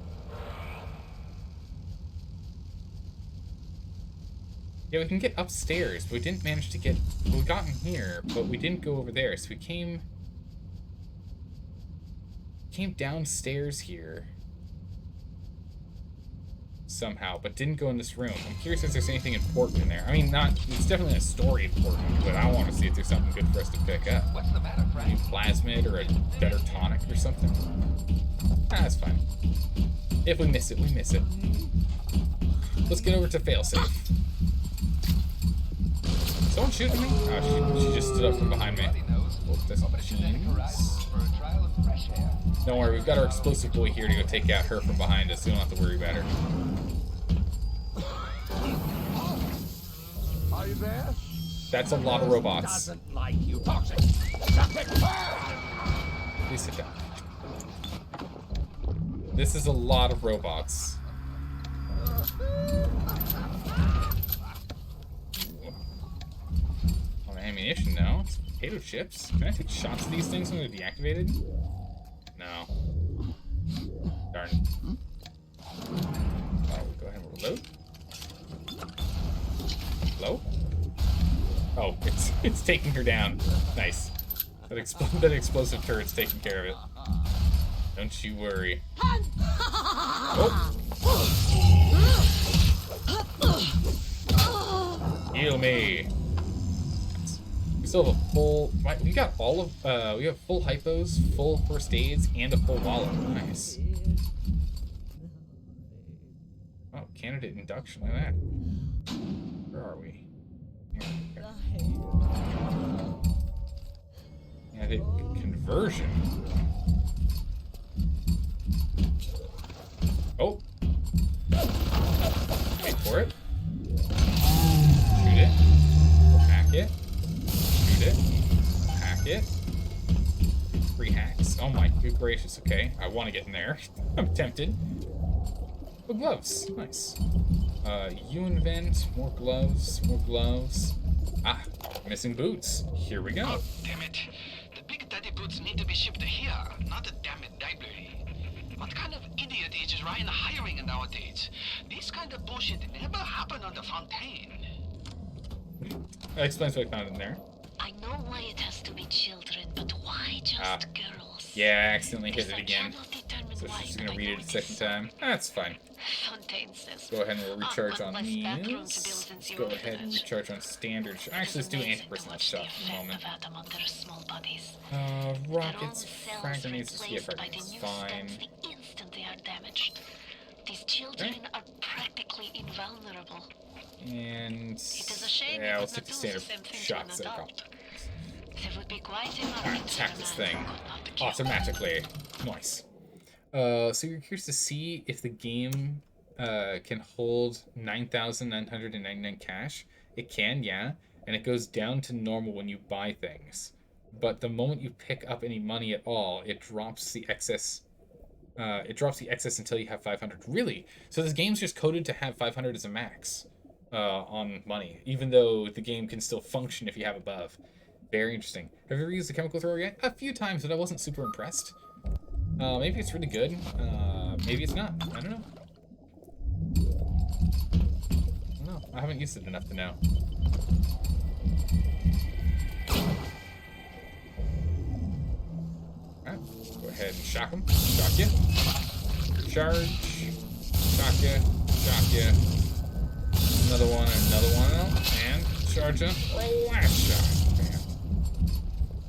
Yeah, we can get upstairs, but we didn't manage to get... We got in here, but we didn't go over there, so we came downstairs here. somehow, but didn't go in this room. I'm curious if there's anything important in there. I mean, it's definitely a story important, but I want to see if there's something good for us to pick up. What's the matter, A new plasmid or a better tonic or something. That's fine. If we miss it, we miss it. Let's get over to failsafe. Someone shooting me? Oh, she just stood up from behind me. Oh, this machines. Don't worry, we've got our explosive boy here to go take out her from behind us, so we don't have to worry about her. Are you there? That's a lot of robots. Doesn't like you, toxic. Please sit down. This is a lot of robots. On ammunition now. It's potato chips. Can I take shots of these things when they're deactivated? No. Darn. Oh, we'll go ahead and reload. Hello? Oh, it's taking her down. Nice. That explosive turret's taking care of it. Don't you worry. Oh. Heal me. We still have a full. We got all of. We have full hypos, full first aids, and a full wallet. Nice. Oh, candidate induction. Look at that. Where are we? Candidate conversion. Oh. Wait for it. Shoot it. Hack it. Shoot it. Hack it. 3 hacks. Oh my good gracious. Okay. I want to get in there. I'm tempted. Oh, gloves. Nice. U-invent. More gloves. More gloves. Ah. Missing boots. Here we go. Oh, damn it. The big daddy boots need to be shipped here, not the damn it library. What kind of idiot is just Ryan hiring nowadays? This kind of bullshit never happened on the Fontaine. That explains what I found in there. I know why it has to be children, but why just girls? Yeah, I accidentally hit it Because I again. cannot determine So why, she's but gonna I read know it a is second so. time. That's fine. Fontaine says. Go ahead and we'll recharge on one less bathroom to build these. in Let's zero go ahead and village. recharge on standard. Actually, let's do Amazing to anti-personnel watch shot the for the effect moment. of atom on their small bodies. Rockets, Their own frag cells grenades, yeah, replaced frag by the grenades, new fine. stems the instant they are damaged. These children are practically invulnerable. And It is a shame yeah, you let's could take the not do standard the same thing to shot an cycle. adult. There would be quite a Alright, market attack for a this man thing who could not kill. automatically. Nice. So you're curious to see if the game can hold 9,999 cash. It can, yeah, and it goes down to normal when you buy things. But the moment you pick up any money at all, it drops the excess. It drops the excess until you have 500. Really? So this game's just coded to have 500 as a max on money, even though the game can still function if you have above. Very interesting. Have you ever used the chemical thrower yet? A few times, but I wasn't super impressed. Maybe it's really good. Maybe it's not. I don't know. I haven't used it enough to know. Alright, go ahead and shock him. Shock you. Charge. Shock you. Shock you. Another one, and charge him. Last shot. Bam.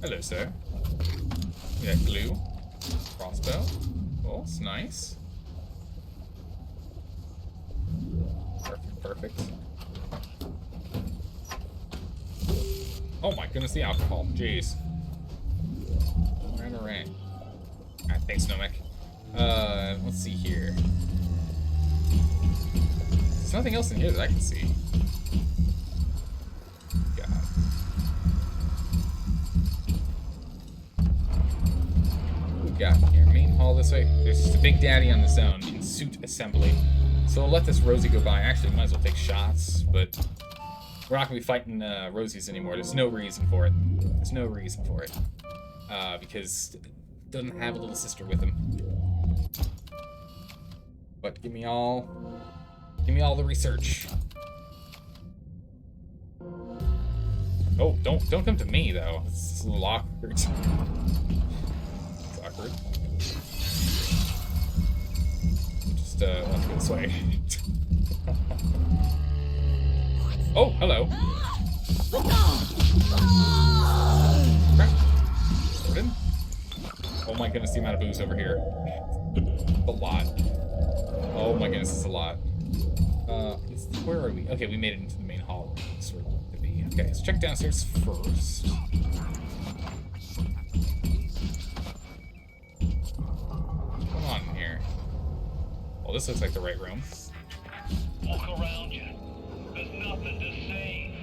Hello, sir. Yeah, glue. Crossbow. Oh, it's nice. Perfect. Oh my goodness, the alcohol. Jeez. Right. Alright, thanks, Tonic. Let's see here. There's nothing else in here that I can see. God. What we got here? Main hall this way. There's just a big daddy on the zone in suit assembly. So we'll let this Rosie go by. Actually, we might as well take shots, but we're not going to be fighting Rosies anymore. There's no reason for it. There's no reason for it. Because it doesn't have a little sister with him. But give me all the research. Oh, don't come to me though. It's a little awkward. It's awkward. Just just want to go this way. Oh, hello. Crap. Jordan? Oh my goodness, the amount of booze over here. A lot. Oh my goodness, it's a lot. Where are we? Okay, we made it into the main hall. That's where we want to be. Okay, let's check downstairs first. What's going on in here? Well, this looks like the right room. Look around you. There's nothing to save.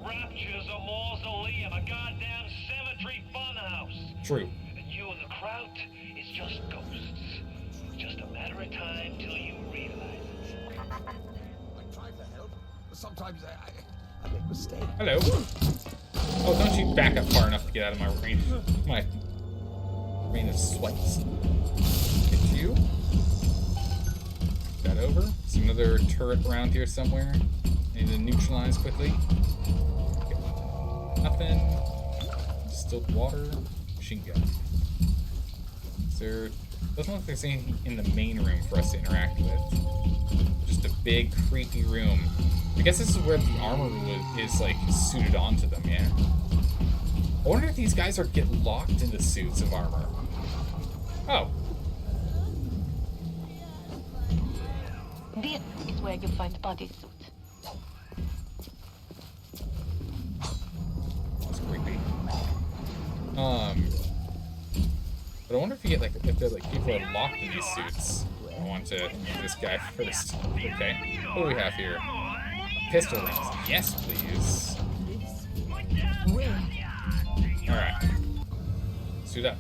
Rapture's a mausoleum, a goddamn cemetery funhouse. True. And you and the crowd is just ghosts. Just a matter of time till you realize it. I try to help, but sometimes I make mistakes. Hello. Oh, don't you back up far enough to get out of my range. My range of swipes. Get you. That over. There's another turret around here somewhere. Need to neutralize quickly. Okay. Nothing. Distilled water. Machine gun. Is there... Doesn't look like there's anything in the main room for us to interact with. Just a big, creepy room. I guess this is where the armor is like, suited onto them, yeah? I wonder if these guys get locked into suits of armor. Oh. This is where you find bodysuit. That's creepy. But I wonder if you get if they're people are locked in these suits. I want to do this guy first. Okay. What do we have here? Pistol rounds. Yes, please. Alright. Suit up.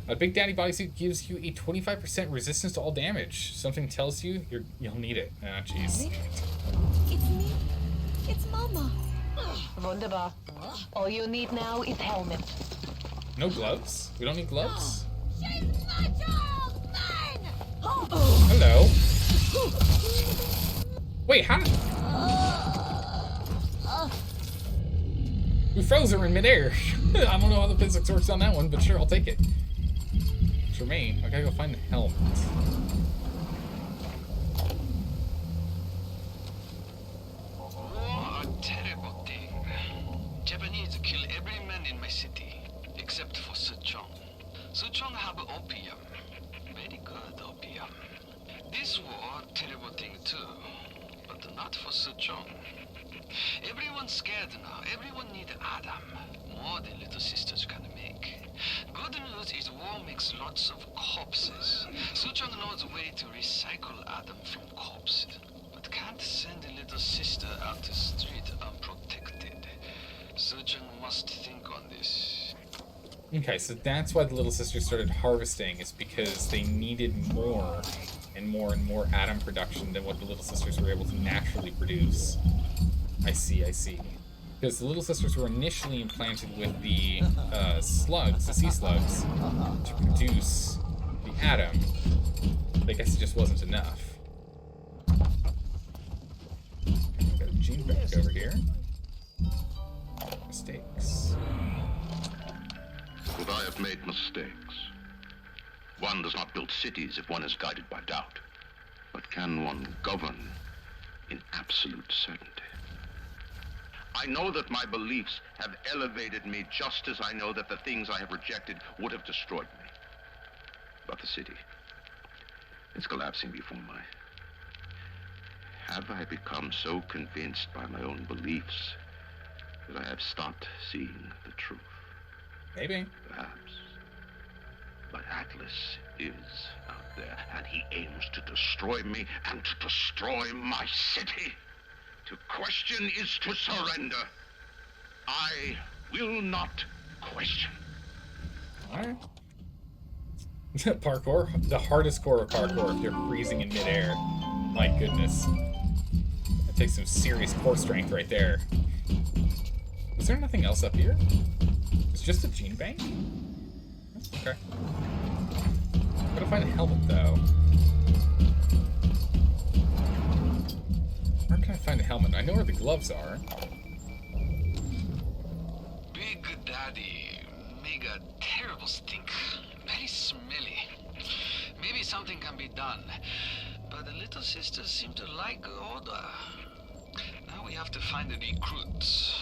A Big Daddy bodysuit gives you a 25% resistance to all damage. Something tells you you'll need it. Ah, jeez. It's me. It's Mama. Wunderbar. All you need now is helmet. No gloves? We don't need gloves? She's my child! Mine! Hello. Wait, how did... We froze her in midair. I don't know how the physics works on that one, but sure, I'll take it. For me, I gotta go find the helmet. War a terrible thing. Japanese kill every man in my city, except for Suchong. Suchong have opium. Very good opium. This war, terrible thing too, but not for Suchong. Everyone's scared now. Everyone need Adam. More than little sisters can make. Good news is war makes lots of corpses. Suchong knows a way to recycle Adam from corpses, but can't send a little sister out the street unprotected. Suchong must think on this. Okay, so that's why the Little Sisters started harvesting, is because they needed more and more and more Adam production than what the Little Sisters were able to naturally produce. I see, I see. Because the Little Sisters were initially implanted with the slugs, the sea slugs, to produce the Adam. But I guess it just wasn't enough. Got a gene bank over here. Mistakes. But I have made mistakes. One does not build cities if one is guided by doubt. But can one govern in absolute certainty? I know that my beliefs have elevated me just as I know that the things I have rejected would have destroyed me. But the city, it's collapsing before my... Have I become so convinced by my own beliefs that I have stopped seeing the truth? Maybe. Perhaps. But Atlas is out there, and he aims to destroy me and to destroy my city. To question is to surrender. I will not question. Alright. Parkour? The hardest core of parkour if you're freezing in midair. My goodness. That takes some serious core strength right there. Was there nothing else up here? It's just a gene bank? Okay. Gotta find a helmet though. Where can I find a helmet? I know where the gloves are. Big Daddy make a terrible stink. Very smelly. Maybe something can be done. but the little sisters seem to like order. Now we have to find the recruits.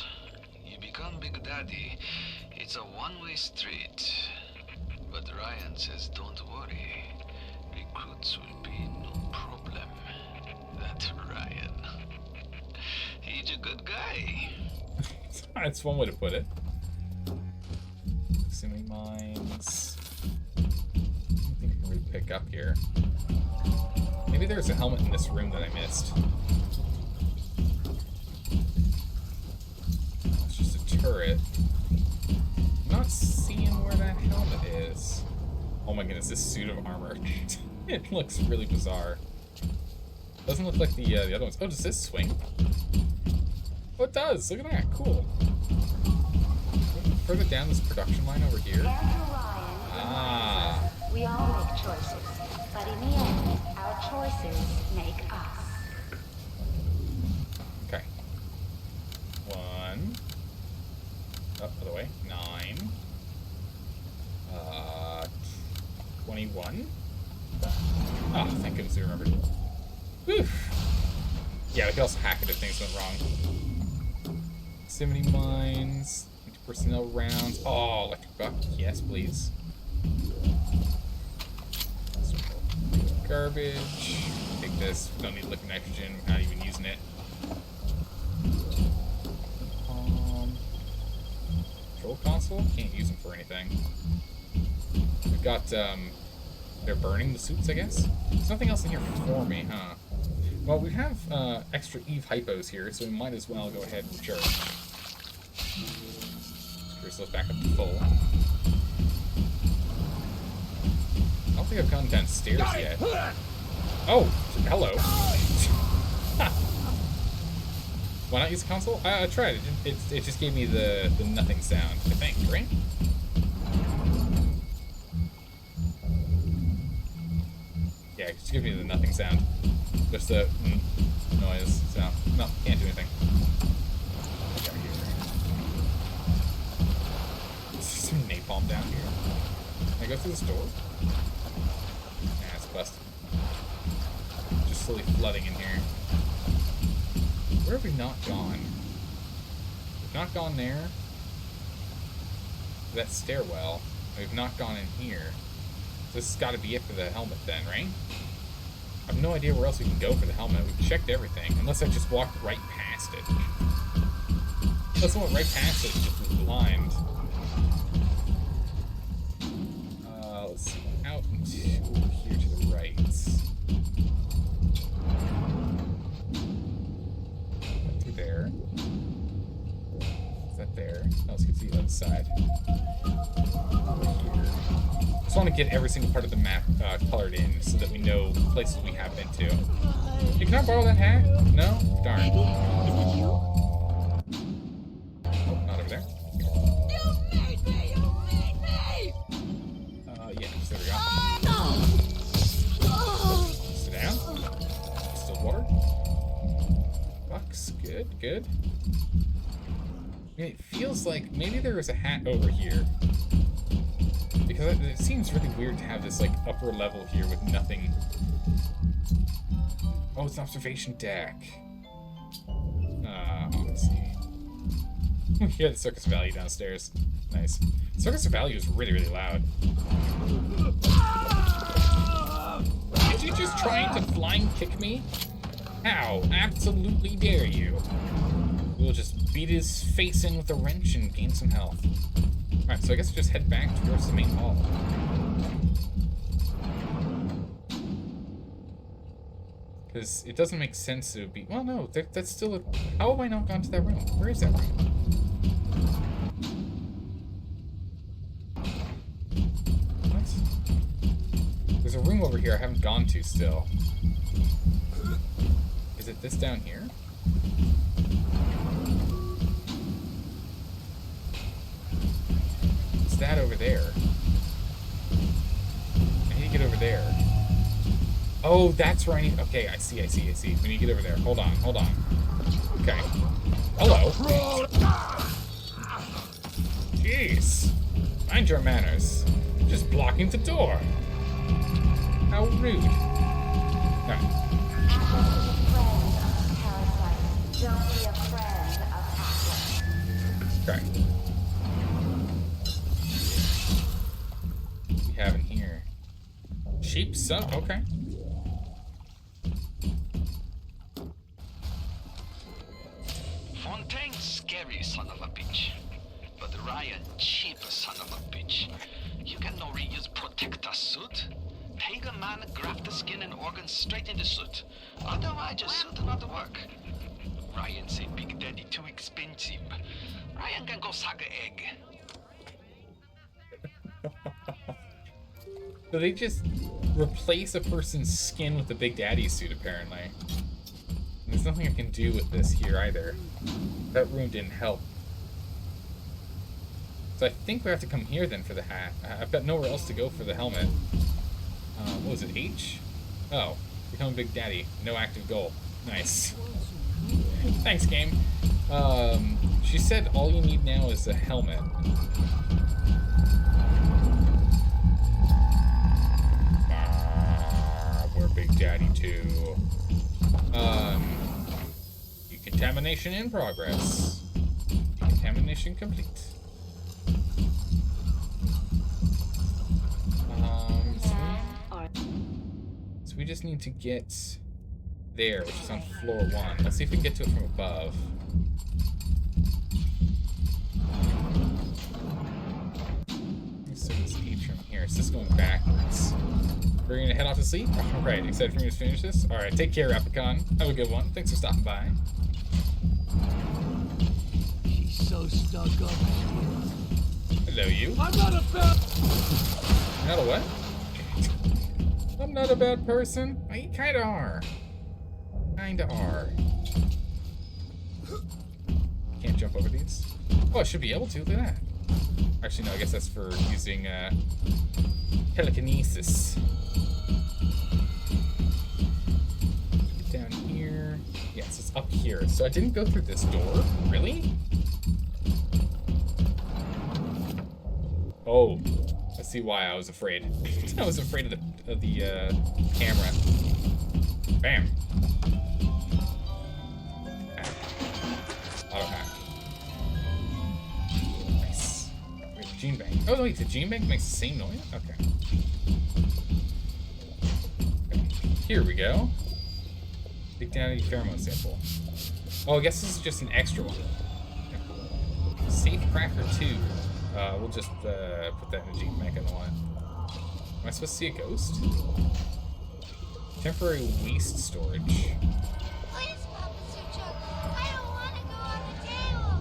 You become Big Daddy, it's a one-way street. But Ryan says don't worry. Recruits will be no problem. That's Ryan. He's a good guy. That's one way to put it. Assuming mines. I don't think I can really pick up here. Maybe there's a helmet in this room that I missed. It's just a turret. I'm not seeing where that helmet is. Oh my goodness, this suit of armor. It looks really bizarre. Doesn't look like the other ones. Oh, does this swing? Oh, it does. Look at that. Cool. Further down this production line over here. Ah. We all make choices, but in the end, our choices make us. Okay. 1. Oh, other way. 9. 21. Oh, thank goodness we remembered. Whew. Yeah, we could also hack it if things went wrong. Proximity mines. Personnel rounds. Oh, electric buck. Yes, please. Garbage. Take this. We don't need liquid nitrogen. We're not even using it. Control console? Can't use them for anything. We've got, they're burning the suits, I guess? There's nothing else in here for me, huh? Well, we have, extra Eve hypos here, so we might as well go ahead and recharge. Screw those back up to full. I don't think I've gone downstairs yet. Oh, hello. Why not use the console? I tried. It just gave me the nothing sound, I think, right? Yeah, it just gives me the nothing sound. Just the noise sound. No, can't do anything. Some napalm down here. Can I go through this door? Nah, it's busted. Just slowly flooding in here. Where have we not gone? We've not gone there. That stairwell. We've not gone in here. This has got to be it for the helmet then, right? I have no idea where else we can go for the helmet. We've checked everything. Unless I just walked right past it. Unless I went right past it and just was blind. Let's see. Out into here to the right. Through there. Is that there? No, let's get to the other side. Over here. Just want to get every single part of the map colored in so that we know places we have been to. Hey, can I borrow that hat? No? Darn. Oh, not over there. Yeah, there we go. Sit down. Still water. Bucks. Good, good. I mean, it feels like maybe there was a hat over here. Because it seems really weird to have this, like, upper level here with nothing. Oh, it's an observation deck. Let's see. Yeah, the Circus Valley downstairs. Nice. Circus Valley is really, really loud. Did you just trying to flying kick me? How? Absolutely dare you. We'll just beat his face in with a wrench and gain some health. Alright, so I guess we'll just head back towards the main hall. Because it doesn't make sense to be... Well, no, that's still a... How have I not gone to that room? Where is that room? There's a room over here I haven't gone to still. Is it this down here? It's that over there. I need to get over there. Oh, that's where I need... Okay, I see. We need to get over there. Hold on. Okay. Hello. Jeez. Mind your manners. Just blocking the door. How rude. Alright. Don't be a friend of Atlas. Okay. What do we have in here? Sheep sub? Okay. Fontaine's scary son of a bitch. But Ryan cheap son of a bitch. You can no reuse protector suit. Take a man, graft the skin and organs straight into suit. Otherwise your suit not work. Ryan say Big Daddy too expensive. Ryan can go suck an egg. So they just replace a person's skin with the Big Daddy suit, apparently. And there's nothing I can do with this here either. That room didn't help. So I think we have to come here then for the hat. I've got nowhere else to go for the helmet. What was it, H? Oh, become Big Daddy. No active goal. Nice. Thanks, game. She said all you need now is a helmet. We're Big Daddy too. Decontamination in progress. Decontamination complete. So we just need to get there, which is on floor 1. Let's see if we can get to it from above. So this H from here. It's just going backwards. We're gonna head off to sleep? Alright, excited for me to finish this? Alright, take care, Rapicon. Have a good one. Thanks for stopping by. She's so stuck up. Hello, you. I'm not a bad. Not a what? I'm not a bad person. You kinda are. Kinda are. Can't jump over these. Oh, I should be able to. Look at that. Actually, no, I guess that's for using telekinesis. Get down here. Yes, it's up here. So I didn't go through this door? Really? Oh, I see why I was afraid. I was afraid of the camera. Bam. Hack. Auto hack. Nice. Wait, gene bank. Oh wait, the gene bank makes the same noise? Okay. Here we go. Big Daddy pheromone sample. Oh, I guess this is just an extra one. Safe Cracker 2. We'll just put that in the gene bank on the one. Am I supposed to see a ghost? Temporary waste storage. Please, Papa Sucho. I don't want to go on the table.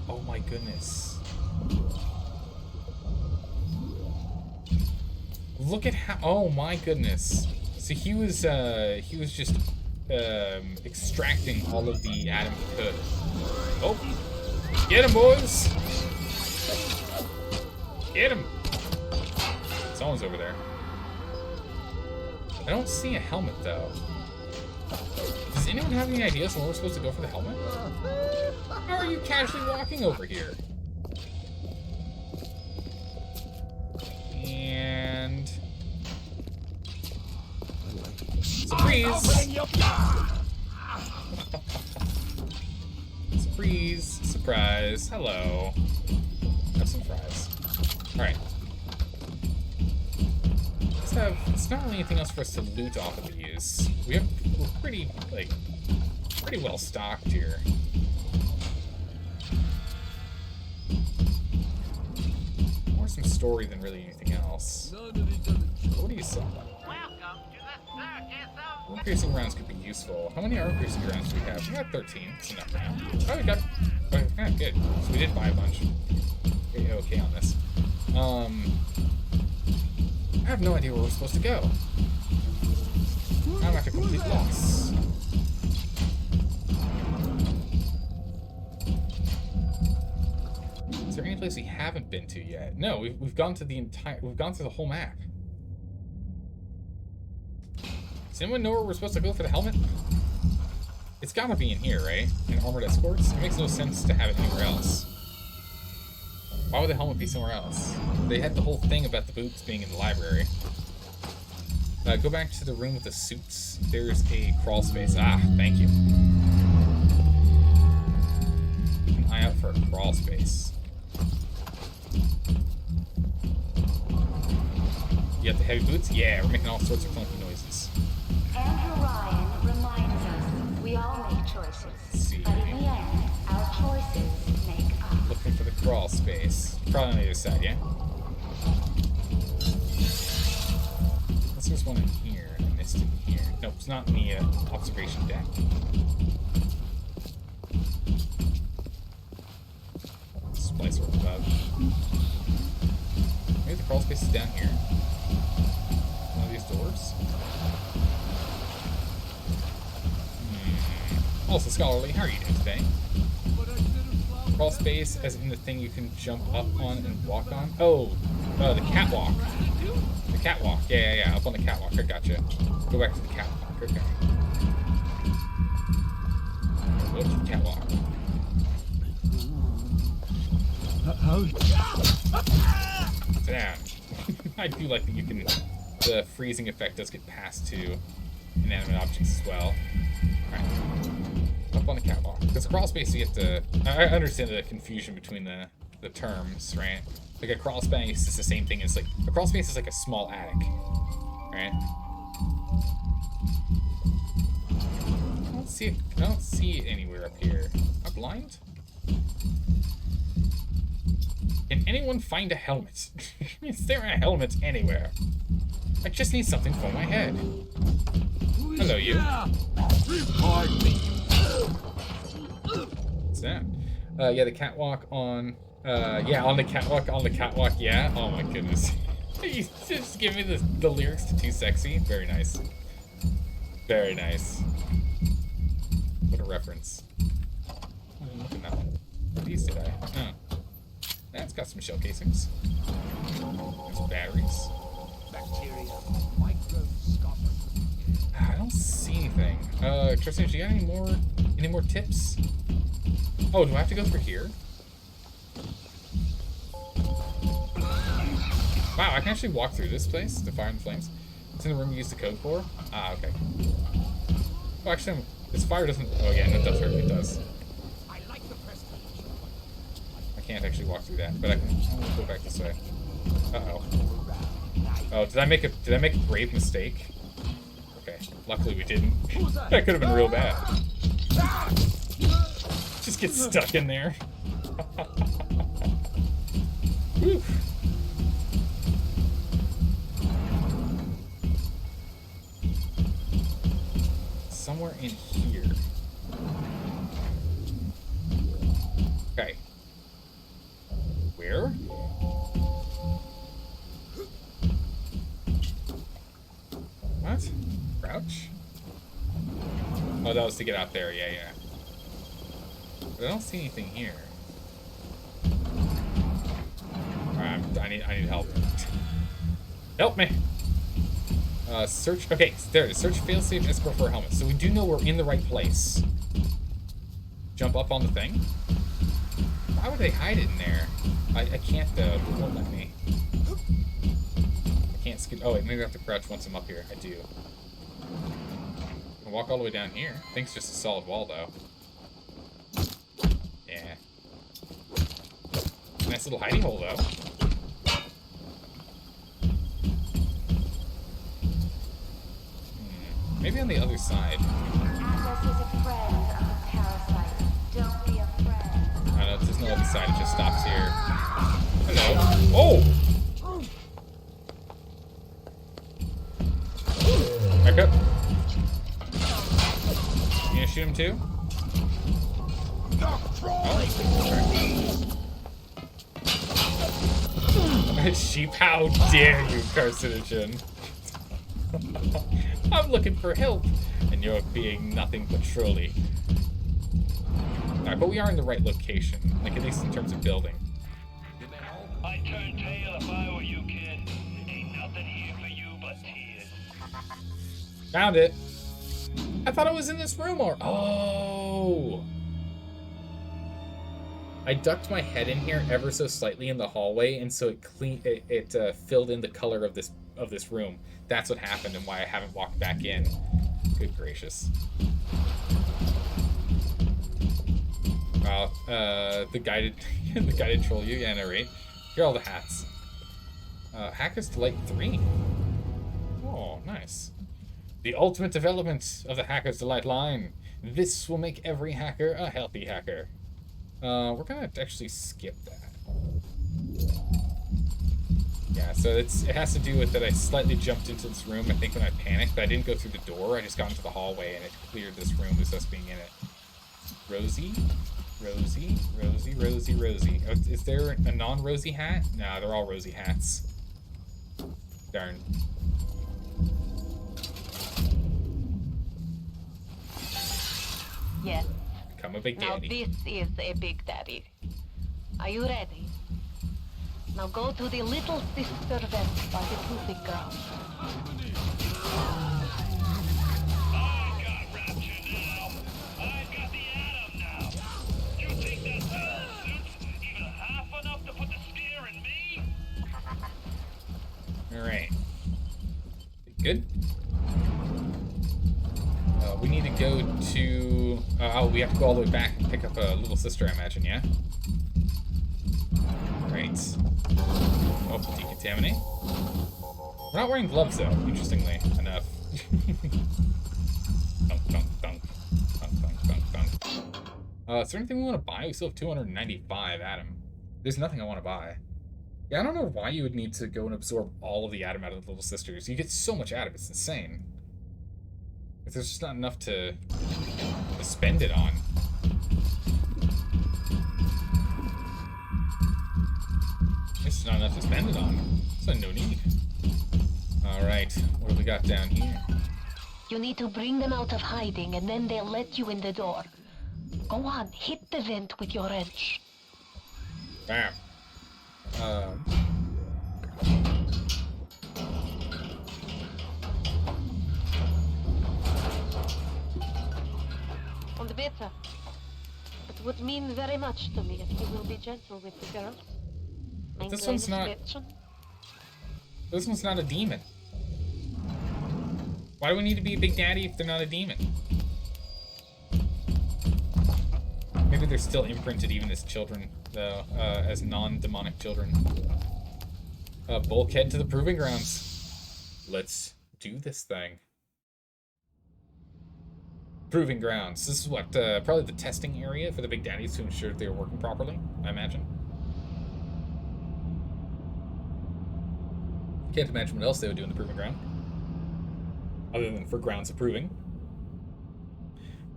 Oh my goodness. Look at how. Oh my goodness. So he was just extracting all of the Adam he could. Oh, get him, boys! Get him! Someone's over there. I don't see a helmet though. Does anyone have any ideas on where we're supposed to go for the helmet? How are you casually walking over here? And surprise! Surprise! Surprise! Hello. Have some fries. All right. It's not really anything else for us to loot off of these. We're pretty well stocked here. More some story than really anything else. What do you say? Armor piercing rounds could be useful. How many armor piercing rounds do we have? We got 13. That's enough for now. Oh, we got. Okay, good. So we did buy a bunch. Okay on this. I have no idea where we're supposed to go. I'm at a complete loss. Is there any place we haven't been to yet? No, we've gone to the whole map. Does anyone know where we're supposed to go for the helmet? It's gotta be in here, right? In armored escorts? It makes no sense to have it anywhere else. Why would the helmet be somewhere else? They had the whole thing about the boots being in the library. Go back to the room with the suits. There's a crawl space. Ah, thank you. Keep an eye out for a crawl space. You got the heavy boots? Yeah, we're making all sorts of funky noises. Andrew Ryan reminds us we all make choices. See. But in the end, our choices make us. Looking for the crawl space. Probably on the other side, yeah? Unless there's one in here. I missed it in here. Nope, it's not in the observation deck. Splicer above. Maybe the crawl space is down here. One of these doors. Also, Scholarly, how are you doing today? Crawl space, as in the thing you can jump up on and walk on. Oh, the catwalk. The catwalk. Yeah. Up on the catwalk. I gotcha. Go back to the catwalk. Okay. Go to the catwalk. Sit down. I do like that you can. The freezing effect does get passed to inanimate objects as well. Alright. Up on the catwalk. Because crawl space, you have to. I understand the confusion between the terms, right? Like a crawl space is the same thing as like a crawl space is like a small attic, right? I don't see it anywhere up here. Am I blind? Can anyone find a helmet? Is there a helmet anywhere? I just need something for my head. Hello, you. What's that? Yeah, the catwalk on. Yeah, on the catwalk, yeah. Oh my goodness. You just give me the lyrics to Too Sexy. Very nice. Very nice. What a reference. Look at that one. What these did I? Oh. That's got some shell casings. There's batteries. Bacteria, microscopic. I don't see anything. Tristan, do you got any more tips? Oh, do I have to go through here? Wow, I can actually walk through this place, the Fire and Flames. It's in the room you used the code for? Ah, okay. Oh, actually, this fire doesn't... Oh, yeah, no, it does hurt. It does. I can't actually walk through that, but I can go back this way. Uh-oh. Oh, did I make a grave mistake? Okay, luckily we didn't. That could have been real bad. Just get stuck in there. Whew. Somewhere in here. Okay. Where? What? Crouch? Oh, that was to get out there. Yeah. But I don't see anything here. Alright, I need help. Help me! Search. Okay, there it is. Search failsafe escort for a helmet. So we do know we're in the right place. Jump up on the thing. Why would they hide it in there? I can't though. It won't let me. I can't skip. Oh wait, maybe I have to crouch once I'm up here. I do. I can walk all the way down here. I think it's just a solid wall though. Yeah. Nice little hidey hole though. Maybe on the other side. Atlas is a friend of the parasite. Don't be a friend. I don't know, there's no other side, it just stops here. Hello. Oh! Back up. You gonna shoot him too? Oh. Sheep, how dare you, carcinogen? I'm looking for help, and you're being nothing but trolly. Alright, but we are in the right location, like at least in terms of building. I'd turn tail if I were you, kid. Ain't nothing here for you but tears. Found it. I thought it was in this room, or oh! I ducked my head in here ever so slightly in the hallway, and so it filled in the color of this of this room. That's what happened and why I haven't walked back in. Good gracious. Wow, the guided troll you, yeah, no, right? Here are all the hats. Hacker's Delight 3. Oh, nice. The ultimate development of the Hacker's Delight line. This will make every hacker a healthy hacker. We're gonna actually skip that. Yeah, so it has to do with that I slightly jumped into this room, I think, when I panicked, but I didn't go through the door. I just got into the hallway and it cleared this room with us being in it. Rosie? Rosie? Rosie? Rosie? Rosie. Oh, is there a non-Rosie hat? Nah, they're all Rosie hats. Darn. Yes. Become a big Now daddy. this is a big daddy. Are you ready? Now go to the little sister vent by the proving ground. I got Rapture now. I've got the Atom now. You think that suit's even half enough to put the steer in me? Alright. Good? We need to go to... oh, we have to go all the way back and pick up a little sister, I imagine, yeah? Right. Oh, decontaminate. We're not wearing gloves, though, interestingly enough. Dunk, dunk, dunk. Dunk, dunk, dunk, dunk. Is there anything we want to buy? We still have 295 Atom. There's nothing I want to buy. Yeah, I don't know why you would need to go and absorb all of the Atom out of the little sisters. You get so much Atom, it's insane. If there's just not enough to spend it on. It's not enough to spend it on. So no need. Alright, what do we got down here? You need to bring them out of hiding and then they'll let you in the door. Go on, hit the vent with your wrench. Bam. On the better. It would mean very much to me if you will be gentle with the girls. This one's not... This one's not a demon. Why do we need to be a big daddy if they're not a demon? Maybe they're still imprinted even as children, though, as non-demonic children. Bulkhead to the proving grounds. Let's do this thing. Proving grounds. This is what, probably the testing area for the big daddies to ensure they're working properly, I imagine. Can't imagine what else they would do in the proving ground. Other than for grounds of proving.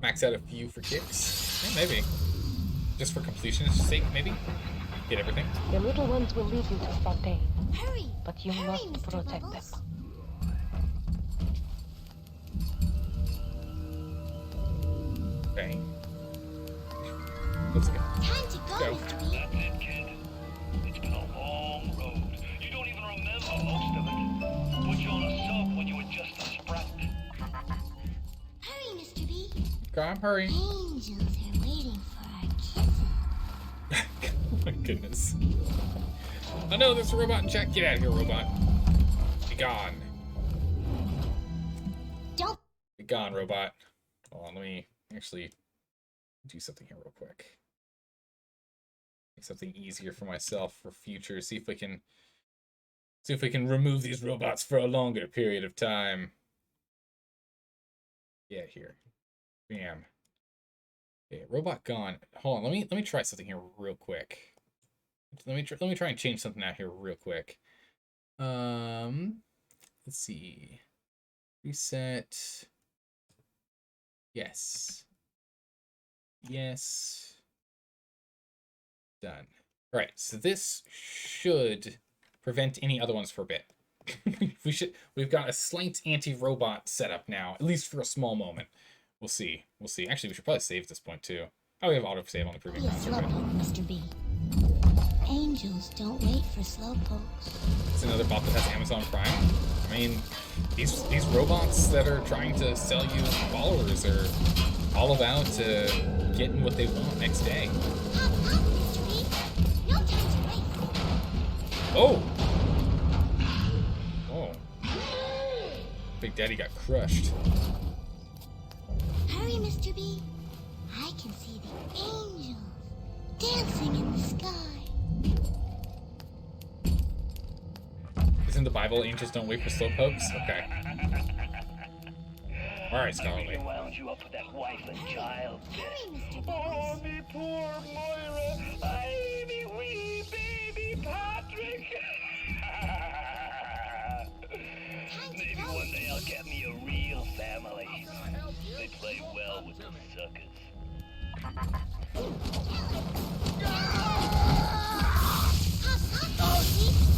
Max out a few for kicks. Yeah, maybe. Just for completion's sake, maybe? Get everything. The little ones will lead you to Fontaine. Hurry! But you Hurry, must Mr. protect Bubbles. them. Okay. Let's go. Time to go, Go. Mr. B. That's it, kid. It's been a long road. You don't even remember most of it. Put you on a sub when you were just a sprout. Hurry, Mr. B. Come, hurry. Angels are waiting for our kisses. Oh my goodness. Oh no, there's a robot in chat. Get out of here, robot. Be gone. Don't. Be gone, robot. Hold on, let me actually do something here real quick. Make something easier for myself for future. See if we can remove these robots for a longer period of time. Yeah, here. Bam. Okay, robot gone. Hold on, let me try something here real quick. Let me try and change something out here real quick. Let's see. Reset. Yes. Yes. Done. All right, so this should prevent any other ones for a bit. We've got a slight anti-robot setup now, at least for a small moment. We'll see. We'll see. Actually, we should probably save at this point too. Oh, we have autosave on the proving Be a grounds. slowpoke, Mr. B. Angels don't wait for slowpokes. It's another bot that has Amazon Prime. I mean, these robots that are trying to sell you followers are all about getting what they want next day. Hop up, Mr. B. No time to waste. Oh! Oh. Daddy got crushed. Hurry, Mr. B. I can see the angels dancing in the sky. Isn't the Bible angels don't wait for slowpokes? Okay. Alright, Scholarly. Wound you up with that wife and child. Oh, me poor Moira. I me wee baby Patrick. Maybe one day I'll get me a real family. They play well with the suckers.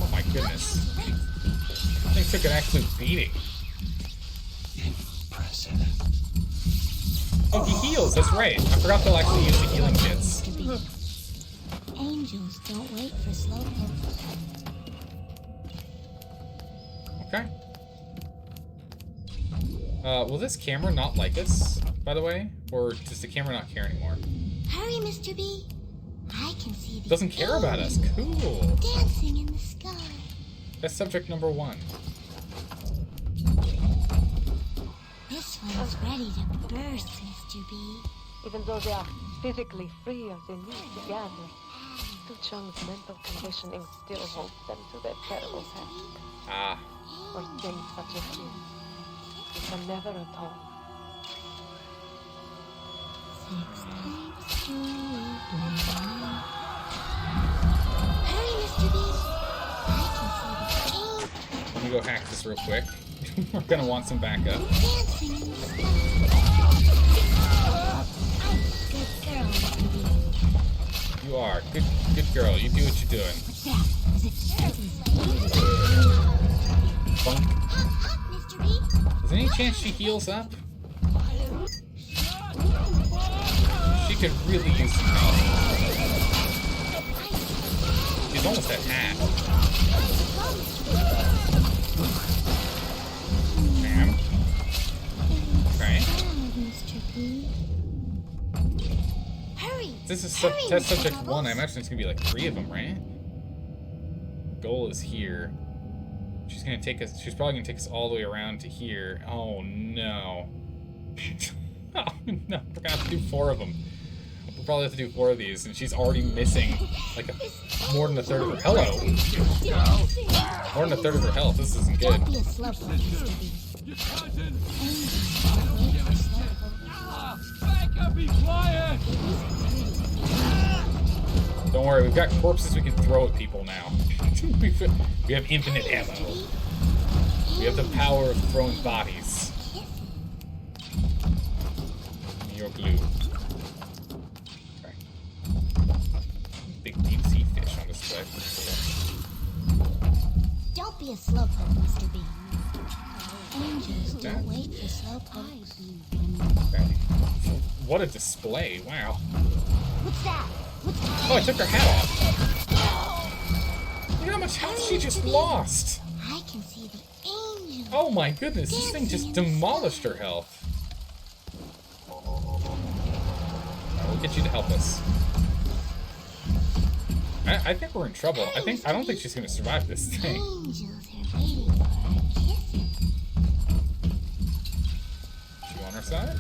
Oh my goodness. They took an absolute beating. Impressive. Oh, he heals, that's right. I forgot they'll actually use the healing kits. Angels don't wait for slowpokes. Okay. Will this camera not like us, by the way? Or does the camera not care anymore? Hurry, Mr. B. I can see the Doesn't care about us. Cool. dancing in the sky. That's subject number 1. This one's ready to burst, Mr. B. Even though they are physically free as they move together, Tu Chung's mental conditioning still holds them to their terrible task. Ah. For things such as this, you can never atone. 6 times 2 Hurry, Mr. B. I can see the angels Let me go hack this real quick. We're gonna want some backup. dancing in the sky. Good girl, Mr. B. You are. Good girl. You do what you're doing. What's that? Is it Bunk. Mr. B? Is there any chance she heals up? She could really use some help. She's almost at half. Bam. Okay. Mr. B. Hurry! This is Hurry, test Mr. subject Bubbles. 1. I imagine it's gonna be like 3 of them, right? Goal is here. She's gonna take us. She's probably gonna take us all the way around to here. Oh no. Oh no. We're gonna have to do 4 of them. We'll probably have to do 4 of these, and she's already missing like more than a third of her. Hello. More than a third of her health. This isn't good. Don't be a slowpoke, Mr. B. Your cousin! Angels don't wait for slowpokes. Back up, be quiet! Don't worry, we've got corpses we can throw at people now. We have infinite ammo. We have the power of throwing bodies. Your glue. Okay. Big deep sea fish on display. Don't be a slowpoke, Mr. B. Angels don't wait for slowpokes. Okay. What a display! Wow. What's that? Oh, I took her hat off. Look at how much health she just lost. I can see the angels. Oh my goodness, this thing just demolished her health. We'll get you to help us. I think we're in trouble. I don't think she's gonna survive this thing. Angels are waiting for our kisses. Is she on our side?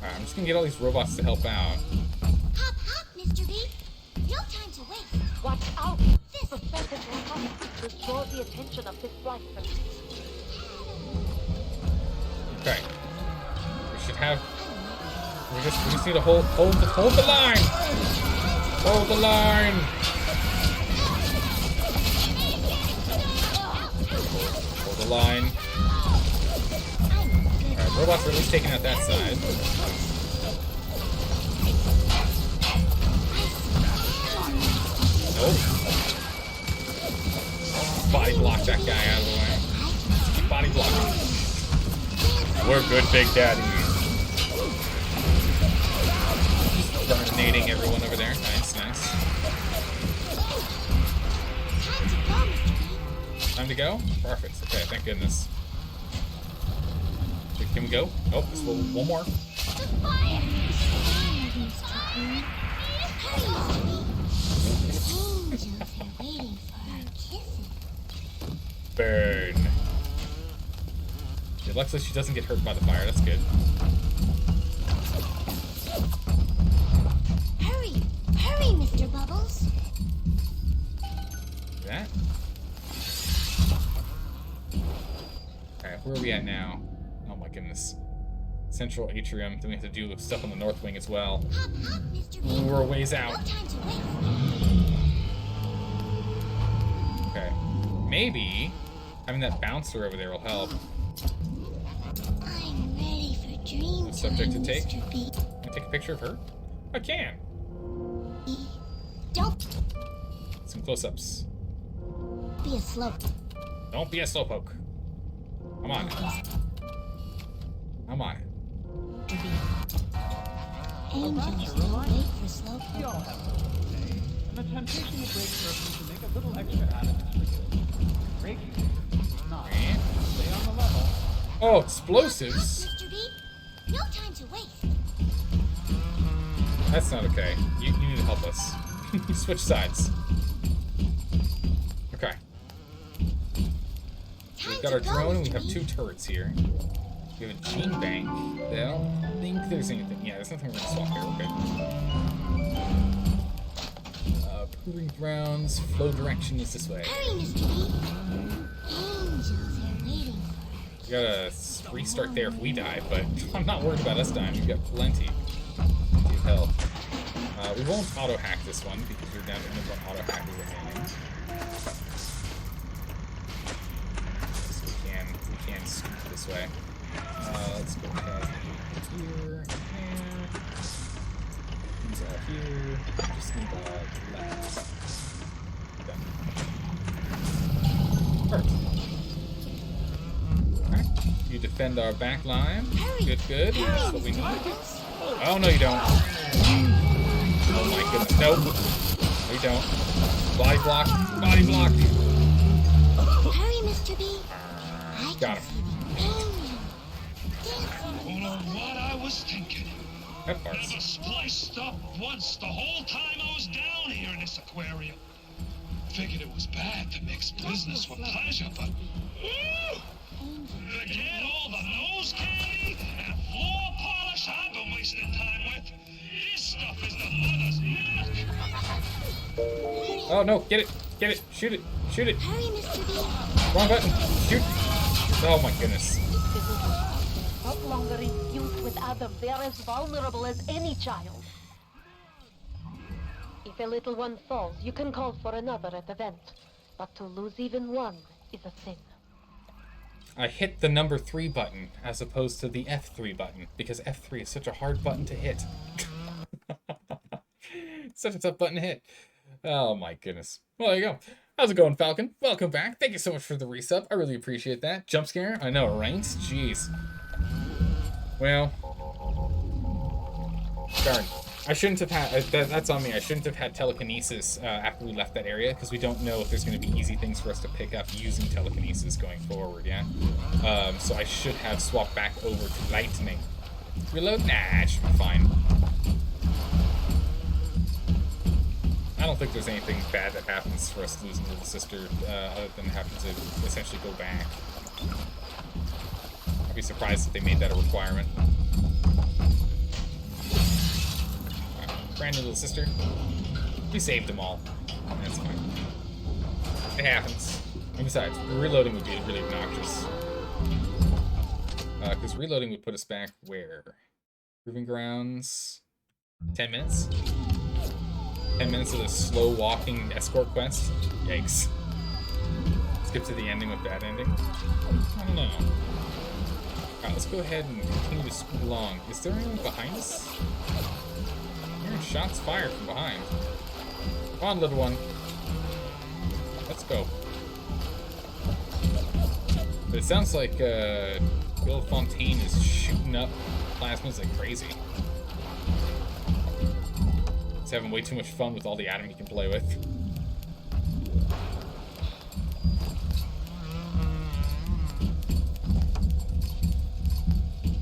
Alright, I'm just gonna get all these robots to help out. Hop, hop, Mr. B. No time to waste. Watch out! This Suspended weapon to draw the attention of this splicer. Okay. We should have. We just need to hold the line. Hold the line. Hold the line. Alright, robots are at least taking out that side. Nope. Body block that guy out of the way. Keep body blocking. We're good, Big Daddy. Terminating everyone over there. Nice, nice. Time to go? Perfect. Okay, thank goodness. Can we go? Oh, this will one more. Angels are waiting for our kisses. Burn. But luckily she doesn't get hurt by the fire. That's good. Hurry! Hurry, Mr. Bubbles! Do that. Alright, where are we at now? Oh my goodness. Central atrium. Then we have to do stuff on the north wing as well. Hop, hop, Mr. B. Ooh, we're a ways out. No time to waste. Okay. Maybe having that bouncer over there will help. I'm ready for dream Subject to time, take. Mr. B. Can I take a picture of her? I can. Don't Some close-ups. be a slow. Don't be a slowpoke. Come on. Come on. Angels don't wait for slow. We all have a little day, and the temptation to break surface to make a little extra out of it is breaking it. Not. Stay on the level. Oh, explosives. Mr. B, no time to waste. That's not okay. You need to help us. Switch sides. Okay. We've got our drone and we have 2 turrets here. We have a gene bank. I don't think there's anything. Yeah, there's nothing we're gonna swap here. Okay. Proving grounds. Flow direction is this way. Hurry, Mr. B. Angels are waiting. We gotta restart there if we die, but I'm not worried about us dying. We've got plenty of health. We won't auto-hack this one because we're down to only one auto-hack is remaining. So we can scoot this way. Let's go ahead here, and these are here. Just need left. Done. Perfect. Alright. You defend our back line. Good, good. That's what we need. Oh, no, you don't. Oh my goodness. Nope. No, you don't. Body block. Body block. Hurry, Mr. B. Got him. Don't know what I was thinking. That part's. Never spliced up once the whole time I was down here in this aquarium. Figured it was bad to mix business with pleasure, but forget all the nose candy and floor polish I've been wasting time with. This stuff is the mother's milk. Oh no, get it, shoot it, shoot it. Hurry, Mr. B. Wrong button, shoot. Oh my goodness. Not longer infused with Adam, they are as vulnerable as any child. If a little one falls, you can call for another at the vent. But to lose even one is a sin. I hit the number 3 button as opposed to the F3 button because F3 is such a hard button to hit. Such a tough button to hit. Oh my goodness. Well, there you go. How's it going, Falcon? Welcome back. Thank you so much for the resub. I really appreciate that. Jump scare? I know, right? Jeez. Well, darn. I shouldn't have had, that's on me, I shouldn't have had telekinesis after we left that area, because we don't know if there's going to be easy things for us to pick up using telekinesis going forward, yeah? So I should have swapped back over to lightning. Reload? Nah, it should be fine. I don't think there's anything bad that happens for us losing Little Sister, other than having to essentially go back. I'd be surprised if they made that a requirement. Brand new Little Sister. We saved them all. That's fine. It happens. And besides, reloading would be really obnoxious. Because reloading would put us back where? Proving grounds. 10 minutes? 10 minutes of this slow walking escort quest? Yikes. Skip to the ending with that ending? I don't know. Alright, let's go ahead and continue to scoot along. Is there anyone behind us? Hearing shots fired from behind. Come on, little one. Let's go. But it sounds like Bill Fontaine is shooting up plasmas like crazy. He's having way too much fun with all the atom he can play with.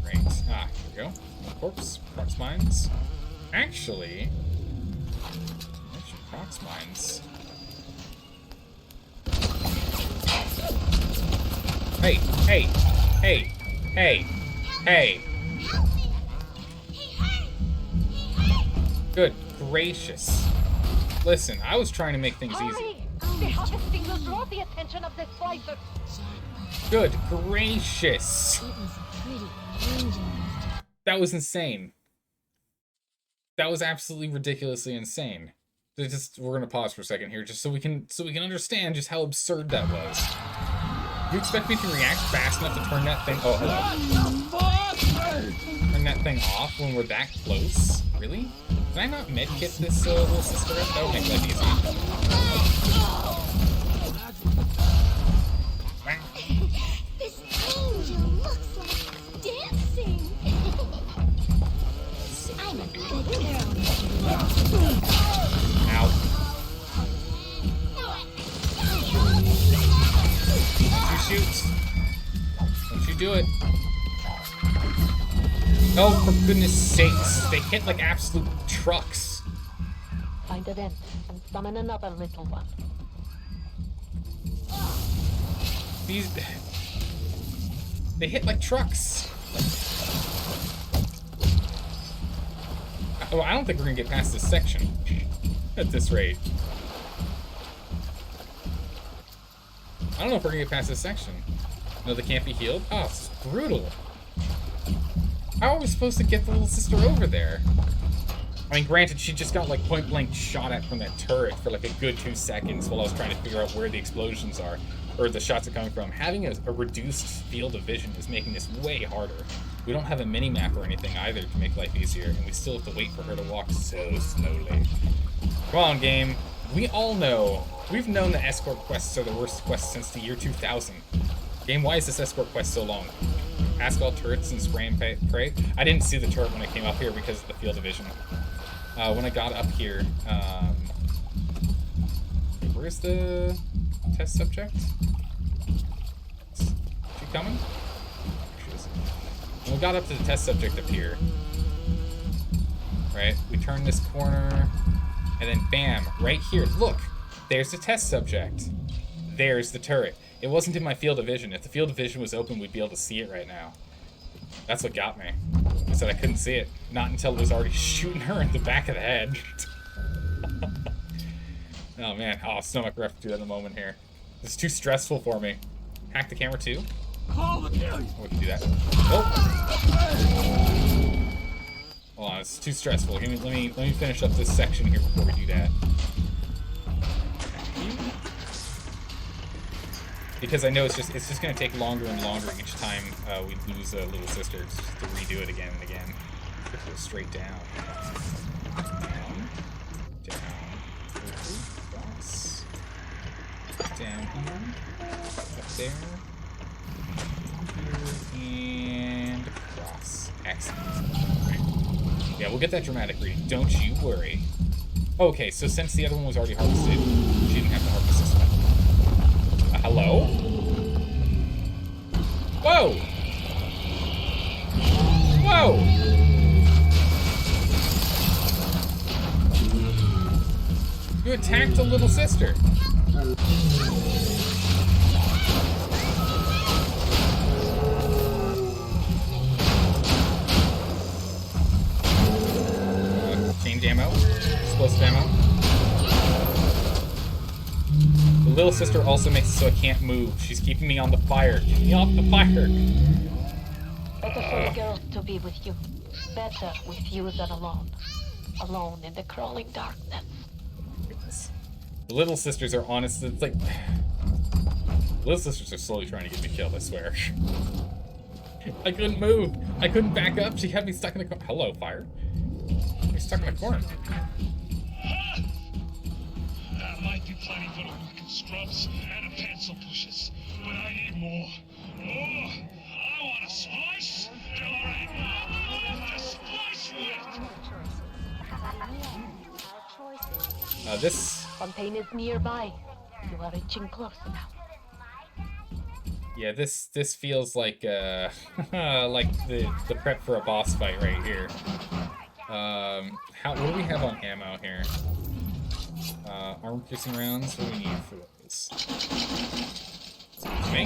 Great. Ah, here we go. Corpse mines. Actually, Prox mines. Hey, hey, hey! Hey. Hey. Good gracious. Listen, I was trying to make things easy. The harvesting will draw the attention of the splicer. Good gracious. It was pretty dangerous. That was insane. That was absolutely ridiculously insane. We're gonna pause for a second here, just so we can understand just how absurd that was. You expect me to react fast enough to turn that thing? Oh, hello. Turn that thing off when we're that close? Really? Did I not medkit this little sister? That would make life easy. This angel looks like dancing. I'm a good girl. Ow. Don't you shoot. Don't you do it. Oh, for goodness sakes. They hit like absolute trucks. Find a vent and summon another little one. They hit like trucks. Oh, I don't think we're gonna get past this section at this rate. I don't know if we're gonna get past this section. No, they can't be healed? Oh, it's brutal. How are we supposed to get the little sister over there? I mean, granted, she just got like point blank shot at from that turret for like a good 2 seconds while I was trying to figure out where the explosions are, or the shots are coming from. Having a reduced field of vision is making this way harder. We don't have a mini-map or anything either to make life easier, and we still have to wait for her to walk so slowly. Come on, game. We all know. We've known that escort quests are the worst quests since the year 2000. Game, why is this escort quest so long? Ask all turrets and spray and pray? I didn't see the turret when I came up here because of the field of vision. When I got up here, where's the test subject? Is she coming? She is. When we got up to the test subject up here, right? We turned this corner, and then bam, right here. Look, there's the test subject. There's the turret. It wasn't in my field of vision. If the field of vision was open, we'd be able to see it right now. That's what got me. I said I couldn't see it. Not until it was already shooting her in the back of the head. Oh man, stomach rough to do that in a moment here. This is too stressful for me. Hack the camera too? Oh, we can do that. Nope. Hold on, it's too stressful. Let me finish up this section here before we do that. Because I know it's just gonna take longer and longer each time we lose a little sister just to redo it again and again. Go straight down. Down. Cross. Down here. Up there. Here and across. Excellent. Right. Yeah, we'll get that dramatic reading. Don't you worry. Okay, so since the other one was already harvested, she didn't have to harvest this one. Hello? Whoa! Whoa! You attacked a little sister. Change ammo. Explosive ammo. The little sister also makes it so I can't move. She's keeping me on the fire. Get me off the fire. Better for the girls to be with you. Better with you than alone. Alone in the crawling darkness. Goodness. The little sisters are honest. It's like... Little sisters are slowly trying to get me killed, I swear. I couldn't move. I couldn't back up. She had me stuck in the corner. Hello, fire. You're stuck in the corner. That might be plenty for the wicked scrubs and the pencil pushers, but I need more. More! I want a splice till I ain't the splice with. This Fontaine is nearby. You are reaching close now. Yeah, this feels like like the prep for a boss fight right here. What do we have on ammo here? Armor piercing rounds. What do we need for those? Me?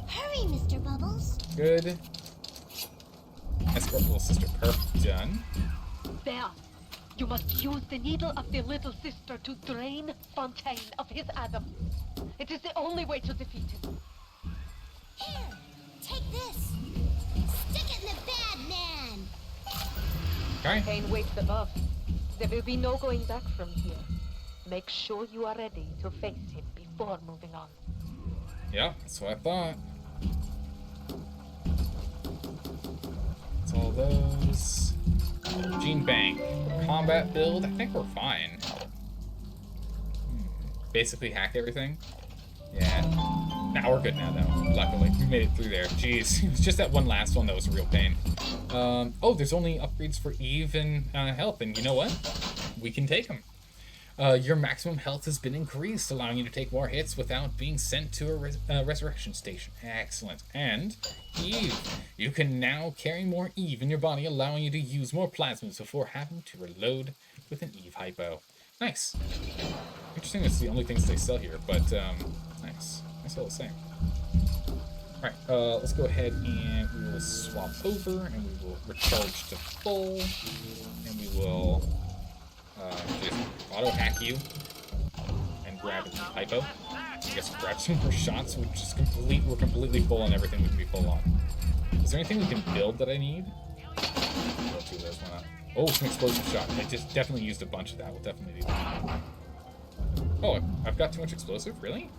Hurry, Mr. Bubbles. Good. escort little sister. Perfect. Done. There. You must use the needle of the little sister to drain Fontaine of his Adam. It is the only way to defeat him. Here, take this. Stick it in the bad man. Okay. Fontaine waits above. There will be no going back from here. Make sure you are ready to face him before moving on. Yeah, that's what I thought. That's all those. Gene Bank. Combat build. I think we're fine. Basically hack everything. Yeah. Nah, we're good now, though. Luckily. We made it through there. Jeez. It was just that one last one that was a real pain. Oh, there's only upgrades for Eve and health. And you know what? We can take them. Your maximum health has been increased, allowing you to take more hits without being sent to a resurrection station. Excellent. And Eve. You can now carry more Eve in your body, allowing you to use more plasmids before having to reload with an Eve hypo. Nice. Interesting, that's the only things they sell here, but nice. Nice all the same. Alright, let's go ahead and we will swap over, and we will recharge to full, and we will just auto-hack you, and grab a hypo. I guess grab some more shots, we're completely full on everything we can be full on. Is there anything we can build that I need? Let's do this, why not? Oh, some explosive shot. I just definitely used a bunch of that. We'll definitely do that. Oh, I've got too much explosive? Really?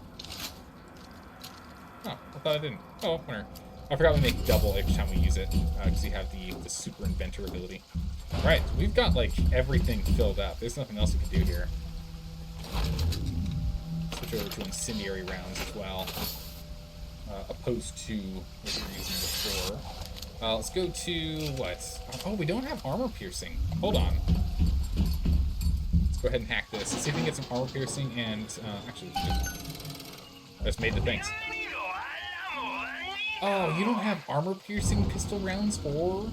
Oh, I thought I didn't. Oh, whatever. I forgot we make double every time we use it, because you have the super inventor ability. Right, we've got, like, everything filled up. There's nothing else we can do here. Switch over to incendiary rounds as well, opposed to what we were using before. Let's go to, what? Oh, we don't have armor piercing. Hold on. Let's go ahead and hack this. Let's see if we can get some armor piercing and, actually, I just made the things. Oh, you don't have armor piercing pistol rounds or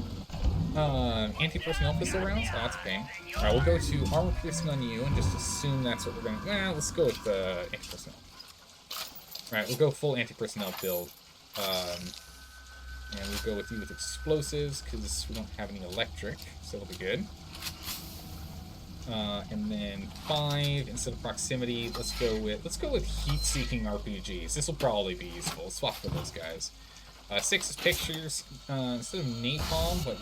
anti-personnel pistol rounds? Oh, that's a pain. Alright, we'll go to armor piercing on you and just assume that's what we're going to... Well, let's go with the anti-personnel. Alright, we'll go full anti-personnel build. And we'll go with you with explosives, because we don't have any electric, so it'll be good. And then 5 instead of proximity. Let's go with heat-seeking RPGs. This will probably be useful. Let's swap for those guys. 6 is pictures. Instead of napalm, but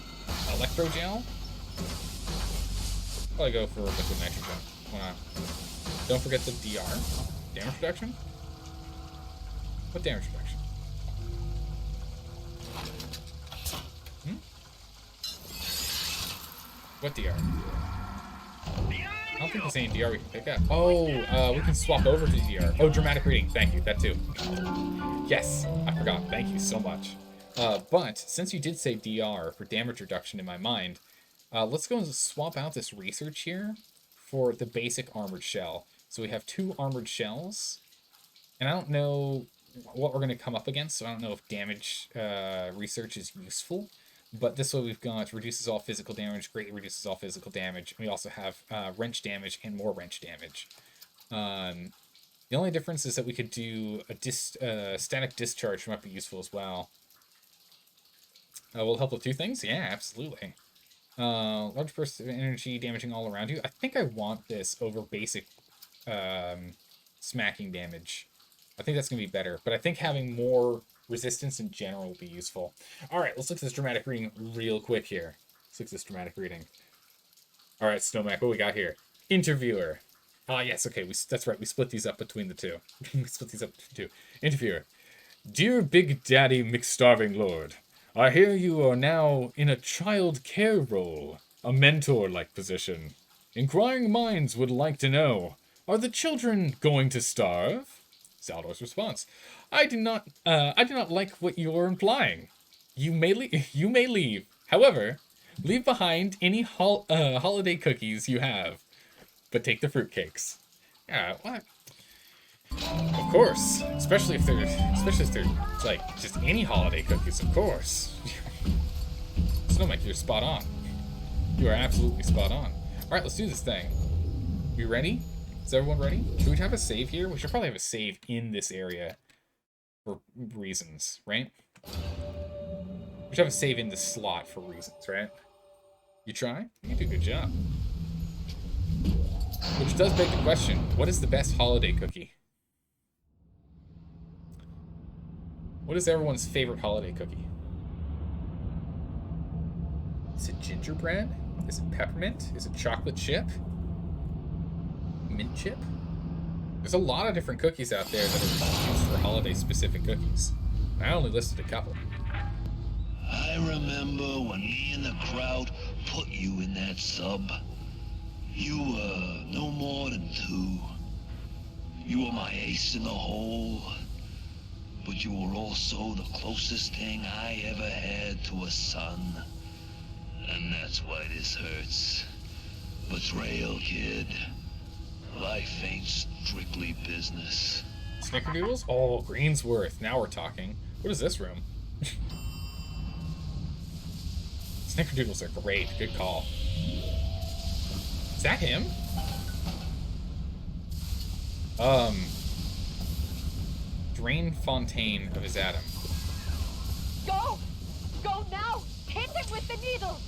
electrogel. Probably go for liquid nitrogen. Why not? Don't forget the DR. Damage reduction? What damage reduction? What DR? I don't think there's any DR we can pick up. Oh, we can swap over to DR. Oh, dramatic reading. Thank you. That too. Yes, I forgot. Thank you so much. But since you did say DR for damage reduction in my mind, let's go and swap out this research here for the basic armored shell. So we have 2 armored shells, and I don't know what we're going to come up against, so I don't know if damage research is useful. But this way we've got reduces all physical damage, greatly reduces all physical damage. We also have wrench damage and more wrench damage. The only difference is that we could do a static discharge might be useful as well. Will help with 2 things? Yeah, absolutely. Large burst of energy damaging all around you. I think I want this over basic smacking damage. I think that's going to be better. But I think having more resistance in general will be useful. Alright, let's look at this dramatic reading real quick here. Let's look at this dramatic reading. Alright, Snowmac, what we got here? Interviewer. Ah, yes, okay, that's right, we split these up between the 2. We split these up between 2. Interviewer. Dear Big Daddy McStarving Lord, I hear you are now in a child care role, a mentor-like position. Inquiring minds would like to know, are the children going to starve? Zaldor's response. I do not like what you're implying. You may leave. However, leave behind any holiday cookies you have, but take the fruitcakes. Yeah, what? Of course, especially if they're like just any holiday cookies. Of course. Snowmike, you're spot on. You are absolutely spot on. All right, let's do this thing. You ready? Is everyone ready? Should we have a save here? We should probably have a save in this area for reasons, right? We should have a save in the slot for reasons, right? You try? You do a good job. Which does beg the question, what is the best holiday cookie? What is everyone's favorite holiday cookie? Is it gingerbread? Is it peppermint? Is it chocolate chip? Mint chip? There's a lot of different cookies out there that are used for holiday-specific cookies. I only listed a couple. I remember when me and the crowd put you in that sub. You were no more than 2. You were my ace in the hole. But you were also the closest thing I ever had to a son. And that's why this hurts. Betrayal, kid. Life ain't strictly business. Snickerdoodles? Oh, Greensworth. Now we're talking. What is this room? Snickerdoodles are great. Good call. Is that him? Drain Fontaine of his Adam. Go! Go now! Hit him with the needle!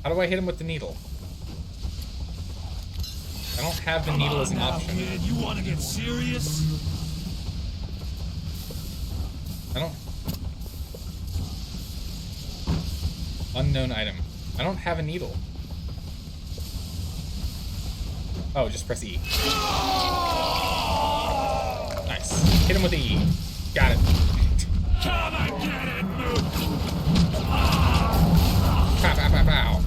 How do I hit him with the needle? I don't have the needle as an option. Kid, you want to get serious? I don't... Unknown item. I don't have a needle. Oh, just press E. Nice. Hit him with the E. Got it. Come and get it, Pow, pow, pow, pow.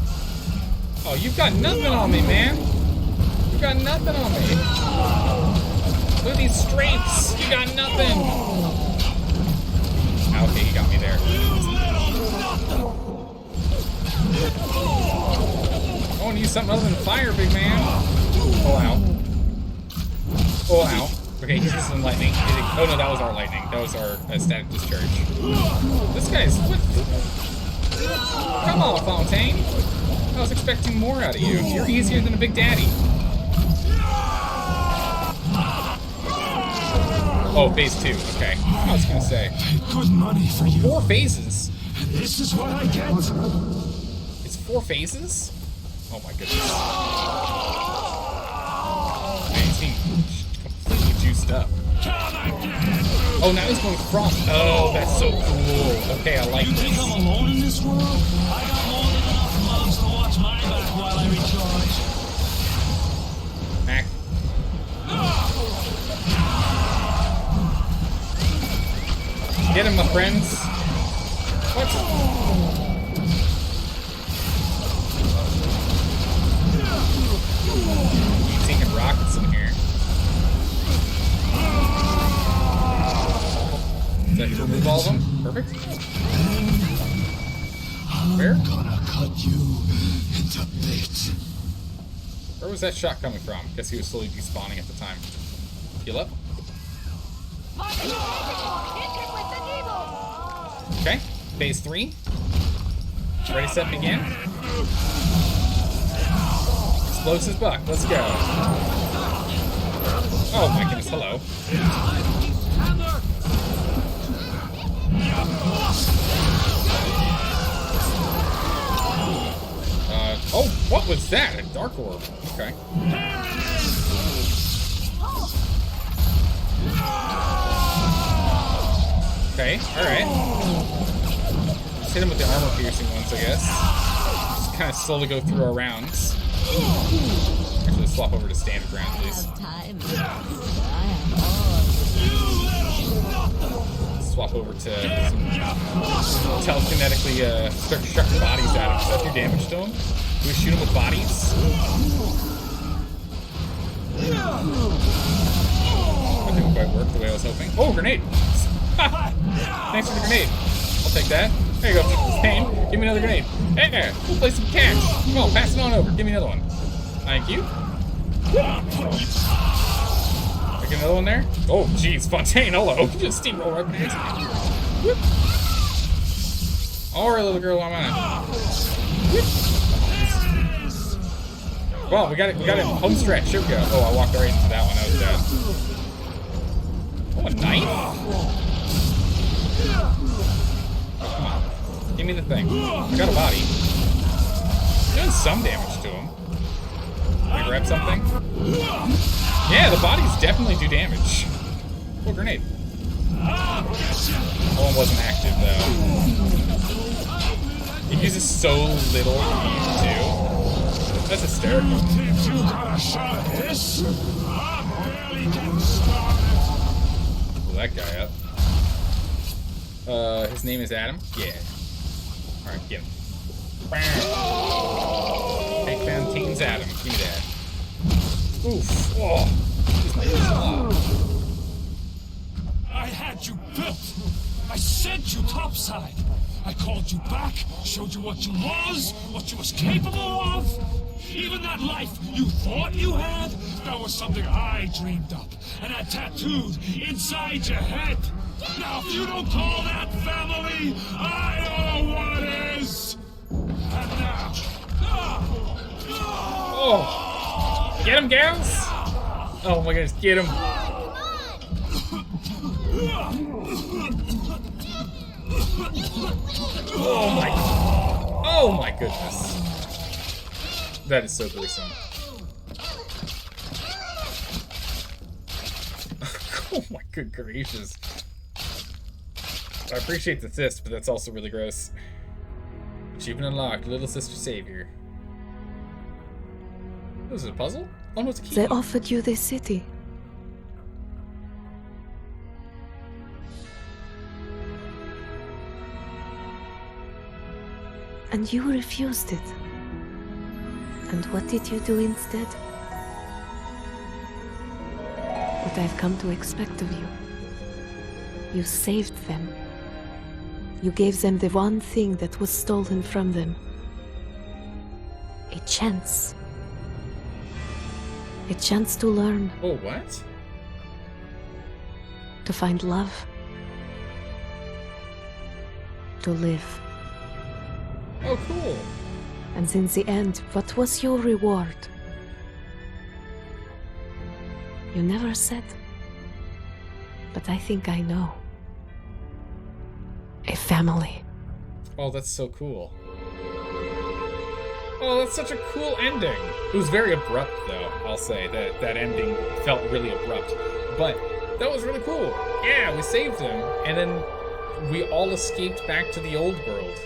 Oh, you've got nothing on me, man. You've got nothing on me. Look at these strengths. You got nothing. Okay, you got me there. I want to use something other than fire, big man. Oh, ow. Oh, ow. Okay, he's using lightning. Oh, no, that was our lightning. That was our static discharge. This guy's... What? Come on, Fontaine. I was expecting more out of you. You're easier than a Big Daddy. Oh, phase 2. Okay. I was gonna say. Good money for you. 4 phases. This is what I get. It's 4 phases? Oh my goodness. Man, he's being completely juiced up. Oh, now he's going front. Oh, that's so cool. Okay, I like this. You think I'm alone in this world? I got more than enough moms to watch my back while I recharge. Mac. Get him, my friends. What? He's taking rockets in here. Does that remove all of them? Perfect. Where? I'm gonna cut you into bits. Where was that shot coming from? Guess he was slowly despawning at the time. Heal up. Okay, phase 3. Ready, set, begin. Explosives buck, let's go. Oh my goodness, hello. Oh, what was that? A dark orb. Okay. Okay, alright. Just hit him with the armor-piercing ones, I guess. Just kind of slowly go through our rounds. Actually, let's swap over to standard round, please. Swap over to some telekinetically start shucking bodies at him. Does that do damage to him? Do we shoot him with bodies? That didn't quite work the way I was hoping. Oh, grenade! Thanks for the grenade. I'll take that. There you go. Payne, give me another grenade. Hey, we'll play some cash. Come on, pass it on over. Give me another one. Thank you. Get another one there. Oh, jeez, Fontaine, hello. Just steamroll right past me. Whoop. All right, little girl, I'm on it. Whoop. Well, we got it home stretch. Here we go. Oh, I walked right into that one. That was dead. Oh, a knife? Oh, come on. me the thing. I got a body. Doing some damage to him. Can we grab something? Yeah, the bodies definitely do damage. Oh, grenade. That one wasn't active, though. He uses so little heat, too. That's hysterical. You think you got a shot at this? I'm barely getting started. Pull that guy up. His name is Adam? Yeah. Alright, get him. Take Fontaine's Adam. Give me that. Oof. Oh. He's my I had you built. I sent you topside. I called you back, showed you what you was capable of. Even that life you thought you had, that was something I dreamed up and had tattooed inside your head. Now, if you don't call that family, I don't know what is. And now... Oh! Get him, gals! Oh my goodness, get him! Oh my goodness. That is so gruesome. Oh my good gracious. I appreciate the assist, but that's also really gross. Achievement unlocked, Little Sister Savior. Was it a puzzle? Oh no, it's a key. They offered you this city. And you refused it. And what did you do instead? What I've come to expect of you. You saved them. You gave them the one thing that was stolen from them. A chance. A chance to learn. Oh, what? To find love. To live. Oh, cool. And in the end, what was your reward? You never said. But I think I know. A family. Oh, that's so cool. Oh, that's such a cool ending. It was very abrupt, though, I'll say. That ending felt really abrupt. But that was really cool. Yeah, we saved him, and then we all escaped back to the old world.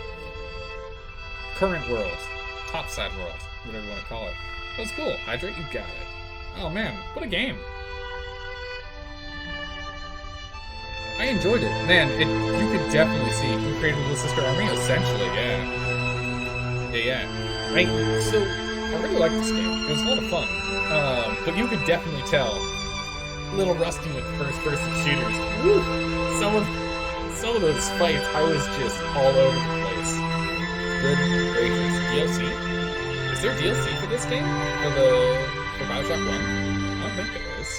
Current world. Topside world. Whatever you want to call it. That was cool. Hydrate, you got it. Oh, man. What a game. I enjoyed it. Man, you could definitely see who created Little Sister Army, essentially, yeah. Yeah. I really liked this game. It was a lot of fun. But you could definitely tell, a little rusty with first-person shooters. Woo! Some of those fights, I was just all over the place. Good gracious. DLC? Is there DLC for this game? For BioShock 1? I don't think there is.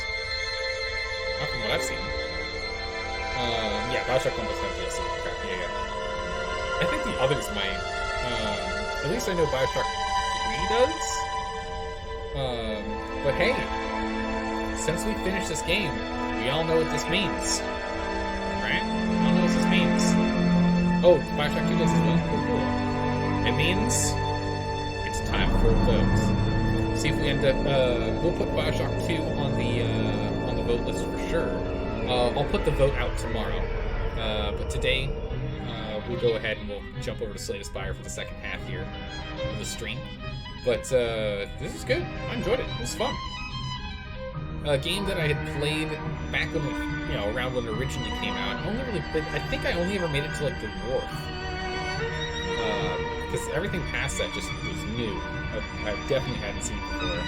Not from what I've seen. Yeah, BioShock 1 does have DLC. Okay, yeah. I think the others might. At least I know BioShock 3 does. But hey, since we finished this game, we all know what this means. Right? We all know what this means. Oh, BioShock 2 does as well? Cool. It means it's time for votes. See if we end up, we'll put BioShock 2 on the vote list for sure. I'll put the vote out tomorrow. But today, we'll go ahead and we'll jump over to Slay the Spire for the second half here of the stream. But this is good. I enjoyed it. It was fun. A game that I had played back when, around when it originally came out. I think I only ever made it to like the wharf. Because everything past that just was new. I definitely hadn't seen it before.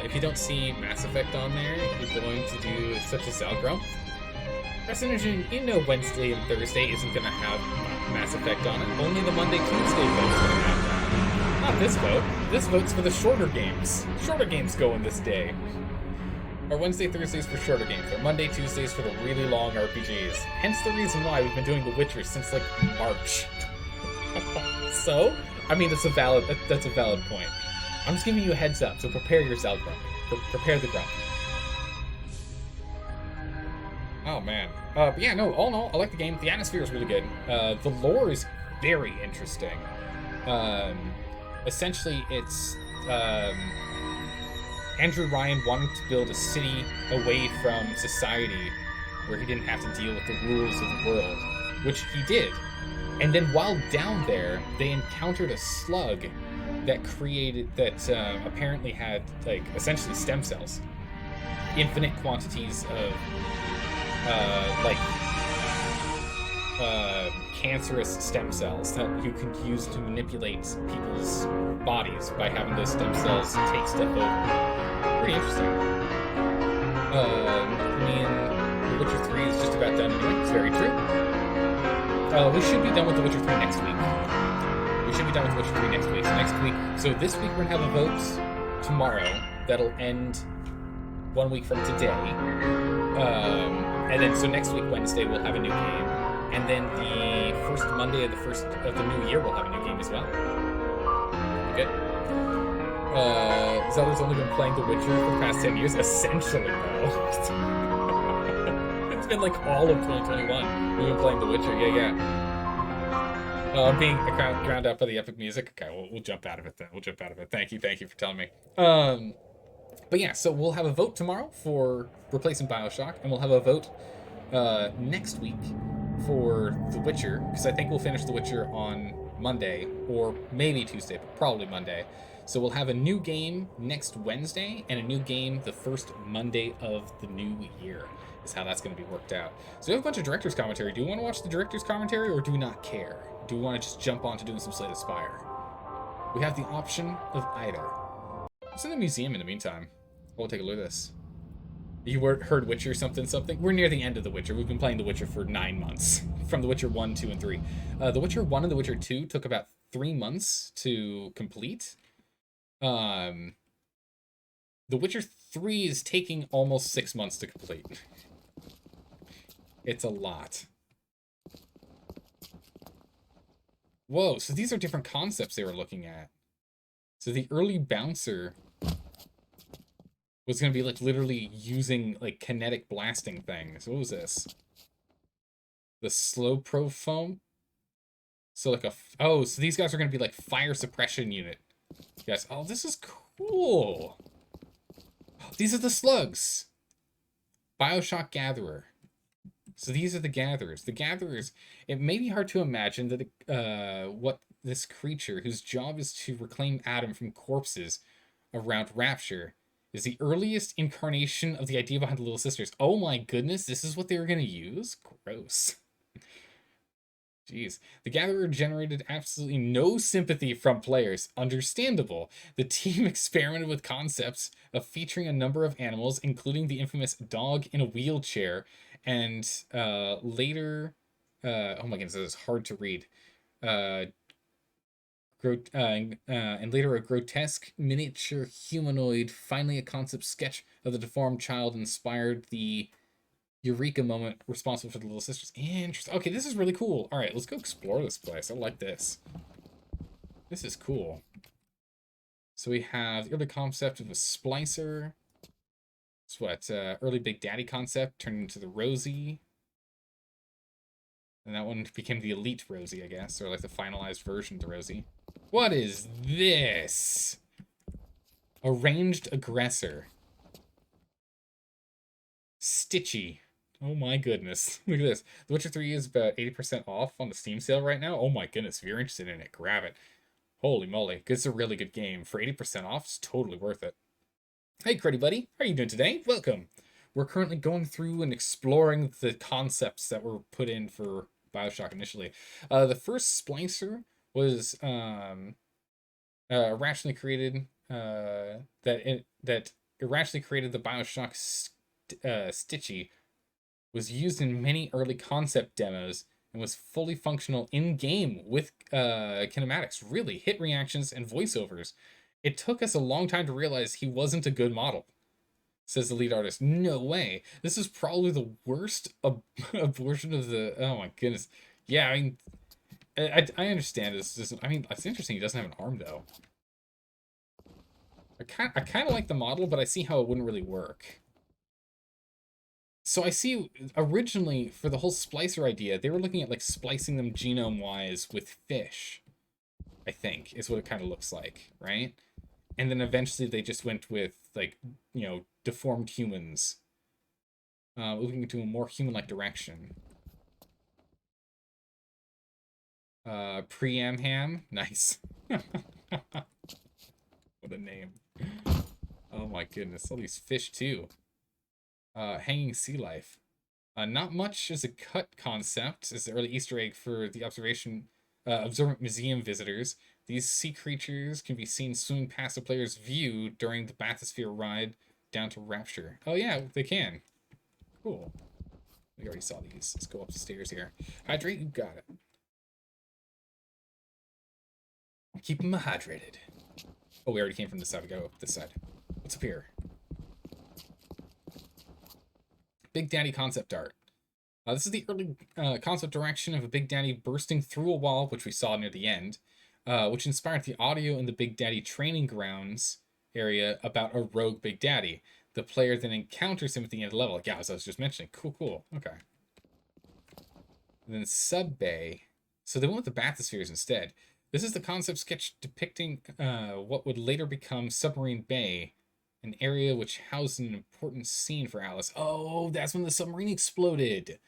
If you don't see Mass Effect on there, you're going to do such as Zalgrump. Press Energy, Wednesday and Thursday isn't going to have Mass Effect on it. Only the Monday, Tuesday vote's going to have that. Not this vote. This vote's for the shorter games. Shorter games go in this day. Or Wednesday, Thursdays for shorter games. Or Monday, Tuesdays for the really long RPGs. Hence the reason why we've been doing The Witcher since, like, March. So, I mean, that's a valid point. I'm just giving you a heads up, so prepare your Zalgrump. Prepare the grump. Oh man. But yeah, no, all in all, I like the game. The atmosphere is really good. The lore is very interesting. Essentially, it's Andrew Ryan wanted to build a city away from society where he didn't have to deal with the rules of the world, which he did. And then while down there, they encountered a slug that apparently had, like, essentially stem cells. Infinite quantities of, cancerous stem cells that you could use to manipulate people's bodies by having those stem cells take stuff over. Pretty interesting. The Witcher 3 is just about done anyway. It's very true. We should be done with The Witcher 3 next week. So this week we're going to have a vote tomorrow that'll end 1 week from today. And then, so next week, Wednesday, we'll have a new game. And then the first Monday of the new year, we'll have a new game as well. Good. Zelda's only been playing The Witcher for the past 10 years, essentially, though. It's been like all of 2021 we've been playing The Witcher. Yeah. I'm being ground up by the epic music. Okay, we'll jump out of it then. Thank you for telling me. But yeah, so we'll have a vote tomorrow for replacing BioShock, and we'll have a vote next week for The Witcher, because I think we'll finish The Witcher on Monday, or maybe Tuesday, but probably Monday. So we'll have a new game next Wednesday, and a new game the first Monday of the new year, is how that's going to be worked out. So we have a bunch of director's commentary. Do you want to watch the director's commentary, or do we not care? Do we want to just jump on to doing some Slay the Spire? We have the option of either. It's in the museum in the meantime. We'll take a look at this. You heard Witcher something? We're near the end of The Witcher. We've been playing The Witcher for 9 months. From The Witcher 1, 2, and 3. The Witcher 1 and The Witcher 2 took about 3 months to complete. The Witcher 3 is taking almost 6 months to complete. It's a lot. Whoa, so these are different concepts they were looking at. So the early bouncer was going to be like literally using like kinetic blasting things. What was this? The slow pro foam? So like so these guys are going to be like fire suppression unit. Yes. Oh, this is cool. These are the slugs. BioShock Gatherer. So these are the gatherers. The gatherers, it may be hard to imagine that what this creature, whose job is to reclaim Adam from corpses around Rapture, is the earliest incarnation of the idea behind the Little Sisters. Oh my goodness, this is what they were going to use? Gross. Jeez. The Gatherer generated absolutely no sympathy from players. Understandable. The team experimented with concepts of featuring a number of animals, including the infamous dog in a wheelchair, and later... oh my goodness, this is hard to read. And later a grotesque miniature humanoid. Finally, a concept sketch of the deformed child inspired the Eureka moment responsible for the Little Sisters. Interesting. Okay, this is really cool. All right, let's go explore this place. I like this. This is cool. So we have the early concept of a splicer. It's what, early Big Daddy concept turned into the Rosie. And that one became the Elite Rosie, I guess, or like the finalized version of the Rosie. What is this? A ranged aggressor. Stitchy. Oh my goodness. Look at this. The Witcher 3 is about 80% off on the Steam sale right now. Oh my goodness. If you're interested in it, grab it. Holy moly. It's a really good game. For 80% off, it's totally worth it. Hey, Cruddy Buddy. How are you doing today? Welcome. We're currently going through and exploring the concepts that were put in for BioShock initially. The first splicer was irrationally created, that irrationally created the BioShock Stitchy, was used in many early concept demos and was fully functional in-game with kinematics, really, hit reactions and voiceovers. It took us a long time to realize he wasn't a good model, says the lead artist. No way. This is probably the worst abortion of the... Oh my goodness. Yeah, I mean, I understand this. I mean, it's interesting he doesn't have an arm, though. I kind of like the model, but I see how it wouldn't really work. So I see originally for the whole splicer idea, they were looking at like splicing them genome-wise with fish, I think, is what it kind of looks like, right? And then eventually they just went with like, deformed humans, moving into a more human-like direction. Pre-Amham, nice. What a name. Oh my goodness, all these fish too. Hanging sea life. Not much as a cut concept as the early Easter egg for the observant museum visitors. These sea creatures can be seen swimming past the player's view during the bathysphere ride down to Rapture. Oh yeah, they can. Cool. We already saw these. Let's go up the stairs here. Hydrate, you got it. Keep them hydrated. Oh, we already came from this side. We go up this side. What's up here? Big Daddy concept art. This is the early concept direction of a Big Daddy bursting through a wall, which we saw near the end, which inspired the audio in the Big Daddy training grounds area about a rogue Big Daddy. The player then encounters him at the end of the level. Yeah, as I was just mentioning. Cool. Okay. And then Sub Bay. So they went with the bathyspheres instead. This is the concept sketch depicting what would later become Submarine Bay, an area which housed an important scene for Alice. Oh, that's when the submarine exploded.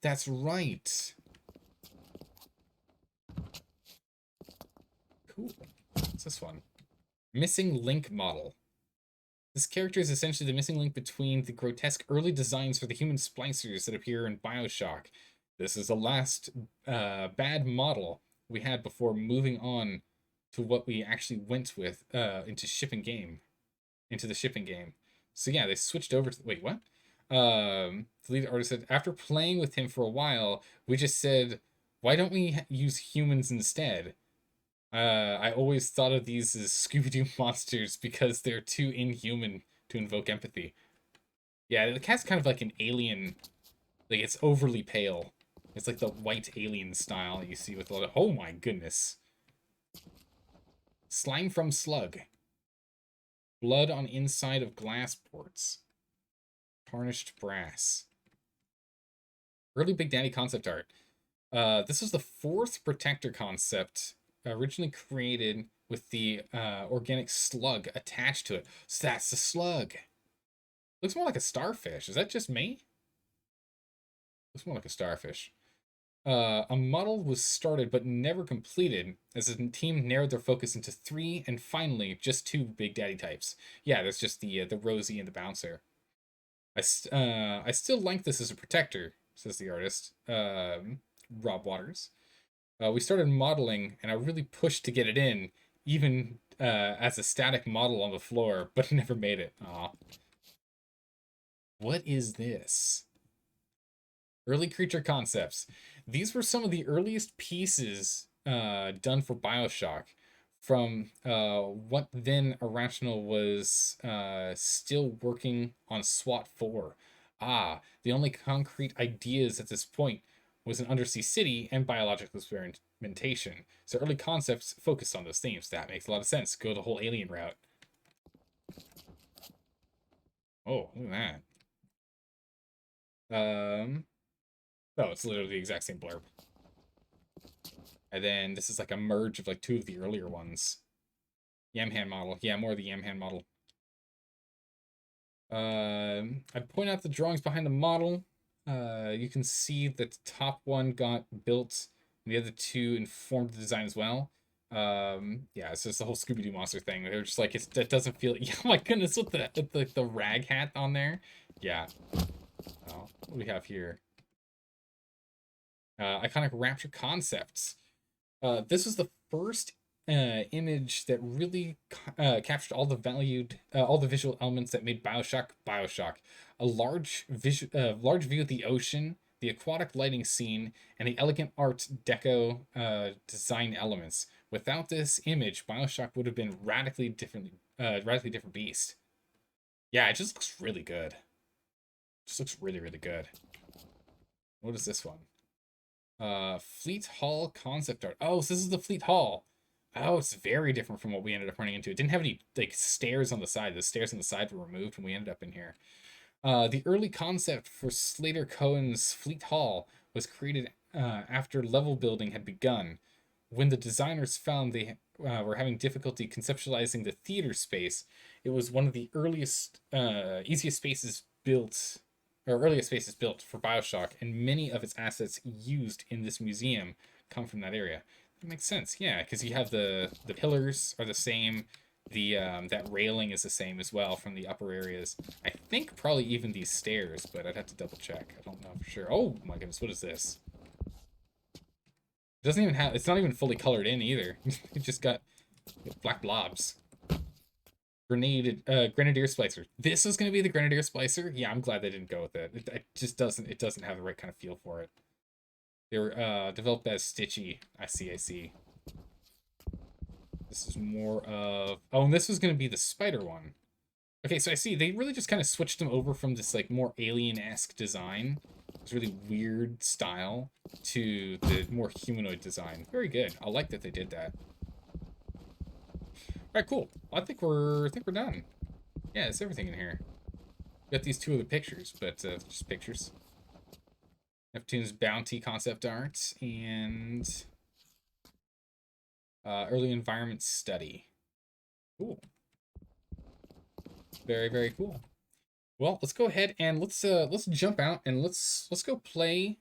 That's right. Cool. What's this one? Missing link model. This character is essentially the missing link between the grotesque early designs for the human splicers that appear in BioShock. This is the last bad model we had before moving on to what we actually went with into the shipping game. So yeah, they switched over to... Wait, what? The lead artist said, after playing with him for a while, we just said, why don't we use humans instead? I always thought of these as Scooby-Doo monsters because they're too inhuman to invoke empathy. Yeah, the cat's kind of like an alien. Like, it's overly pale. It's like the white alien style you see with a lot of... Oh my goodness. Slime from Slug. Blood on inside of glass ports. Tarnished brass. Early Big Daddy concept art. This was the fourth protector concept, originally created with the organic slug attached to it. So that's the slug. Looks more like a starfish. Is that just me? Looks more like a starfish. A model was started but never completed, as the team narrowed their focus into 3 and finally just 2 Big Daddy types. Yeah, there's just the Rosie and the Bouncer. I still like this as a protector, says the artist, Rob Waters. We started modeling, and I really pushed to get it in, even as a static model on the floor, but never made it. Aw. What is this? Early creature concepts. These were some of the earliest pieces done for BioShock from what then Irrational was still working on SWAT 4. The only concrete ideas at this point was an undersea city and biological experimentation. So early concepts focused on those themes. That makes a lot of sense. Go the whole alien route. Oh, look at that. Oh, it's literally the exact same blurb. And then this is like a merge of like 2 of the earlier ones. Yamhan model. Yeah, more of the Yamhan model. I point out the drawings behind the model. You can see that the top one got built, and the other 2 informed the design as well. Yeah, it's just the whole Scooby-Doo monster thing. They're just like, that doesn't feel... Yeah, oh my goodness, with the rag hat on there. Yeah. Oh, what do we have here? Iconic Rapture concepts. This was the first image that really captured all the visual elements that made BioShock BioShock. A large view of the ocean, the aquatic lighting scene, and the elegant art deco design elements. Without this image, BioShock would have been radically different beast. Yeah, it just looks really good. Just looks really, really good. What is this one? Fleet Hall concept art. Oh, so this is the Fleet Hall. Oh, it's very different from what we ended up running into. It didn't have any, like, stairs on the side. The stairs on the side were removed when we ended up in here. The early concept for Slater Cohen's Fleet Hall was created after level building had begun. When the designers found they were having difficulty conceptualizing the theater space, it was one of the easiest spaces built, or earliest spaces built for BioShock, and many of its assets used in this museum come from that area. That makes sense, yeah, because you have the pillars are the same. The that railing is the same as well from the upper areas. I think probably even these stairs, but I'd have to double check. I don't know for sure. Oh my goodness, what is this? It doesn't even have, it's not even fully colored in either. It just got black blobs. Grenadier Splicer. This is gonna be the Grenadier Splicer? Yeah, I'm glad they didn't go with it. It just doesn't have the right kind of feel for it. They were developed as Stitchy. I see. This is more of... Oh, and this was going to be the spider one. Okay, so I see. They really just kind of switched them over from this, like, more alien-esque design. This really weird style to the more humanoid design. Very good. I like that they did that. Alright, cool. I think we're done. Yeah, it's everything in here. Got these two other pictures, but just pictures. Neptune's Bounty concept art and... early environment study. Cool. Very, very cool. Well, let's go ahead and let's jump out and let's go play.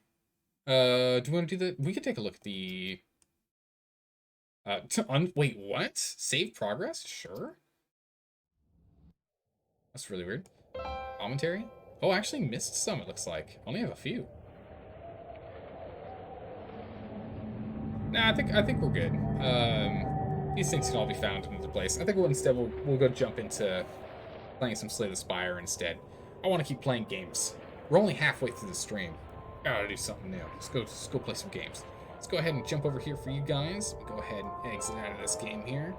Do we want to do the? We could take a look at the. Wait, what? Save progress? Sure. That's really weird. Commentary? Oh, I actually missed some. It looks like only have a few. Nah, I think we're good. These things can all be found in another place. I think we'll go jump into playing some Slay the Spire instead. I want to keep playing games. We're only halfway through the stream. Gotta do something new. Let's go play some games. Let's go ahead and jump over here for you guys. Go ahead and exit out of this game here.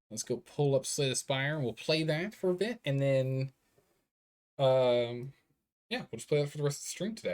Let's go pull up Slay the Spire. We'll play that for a bit, and then yeah, we'll just play that for the rest of the stream today.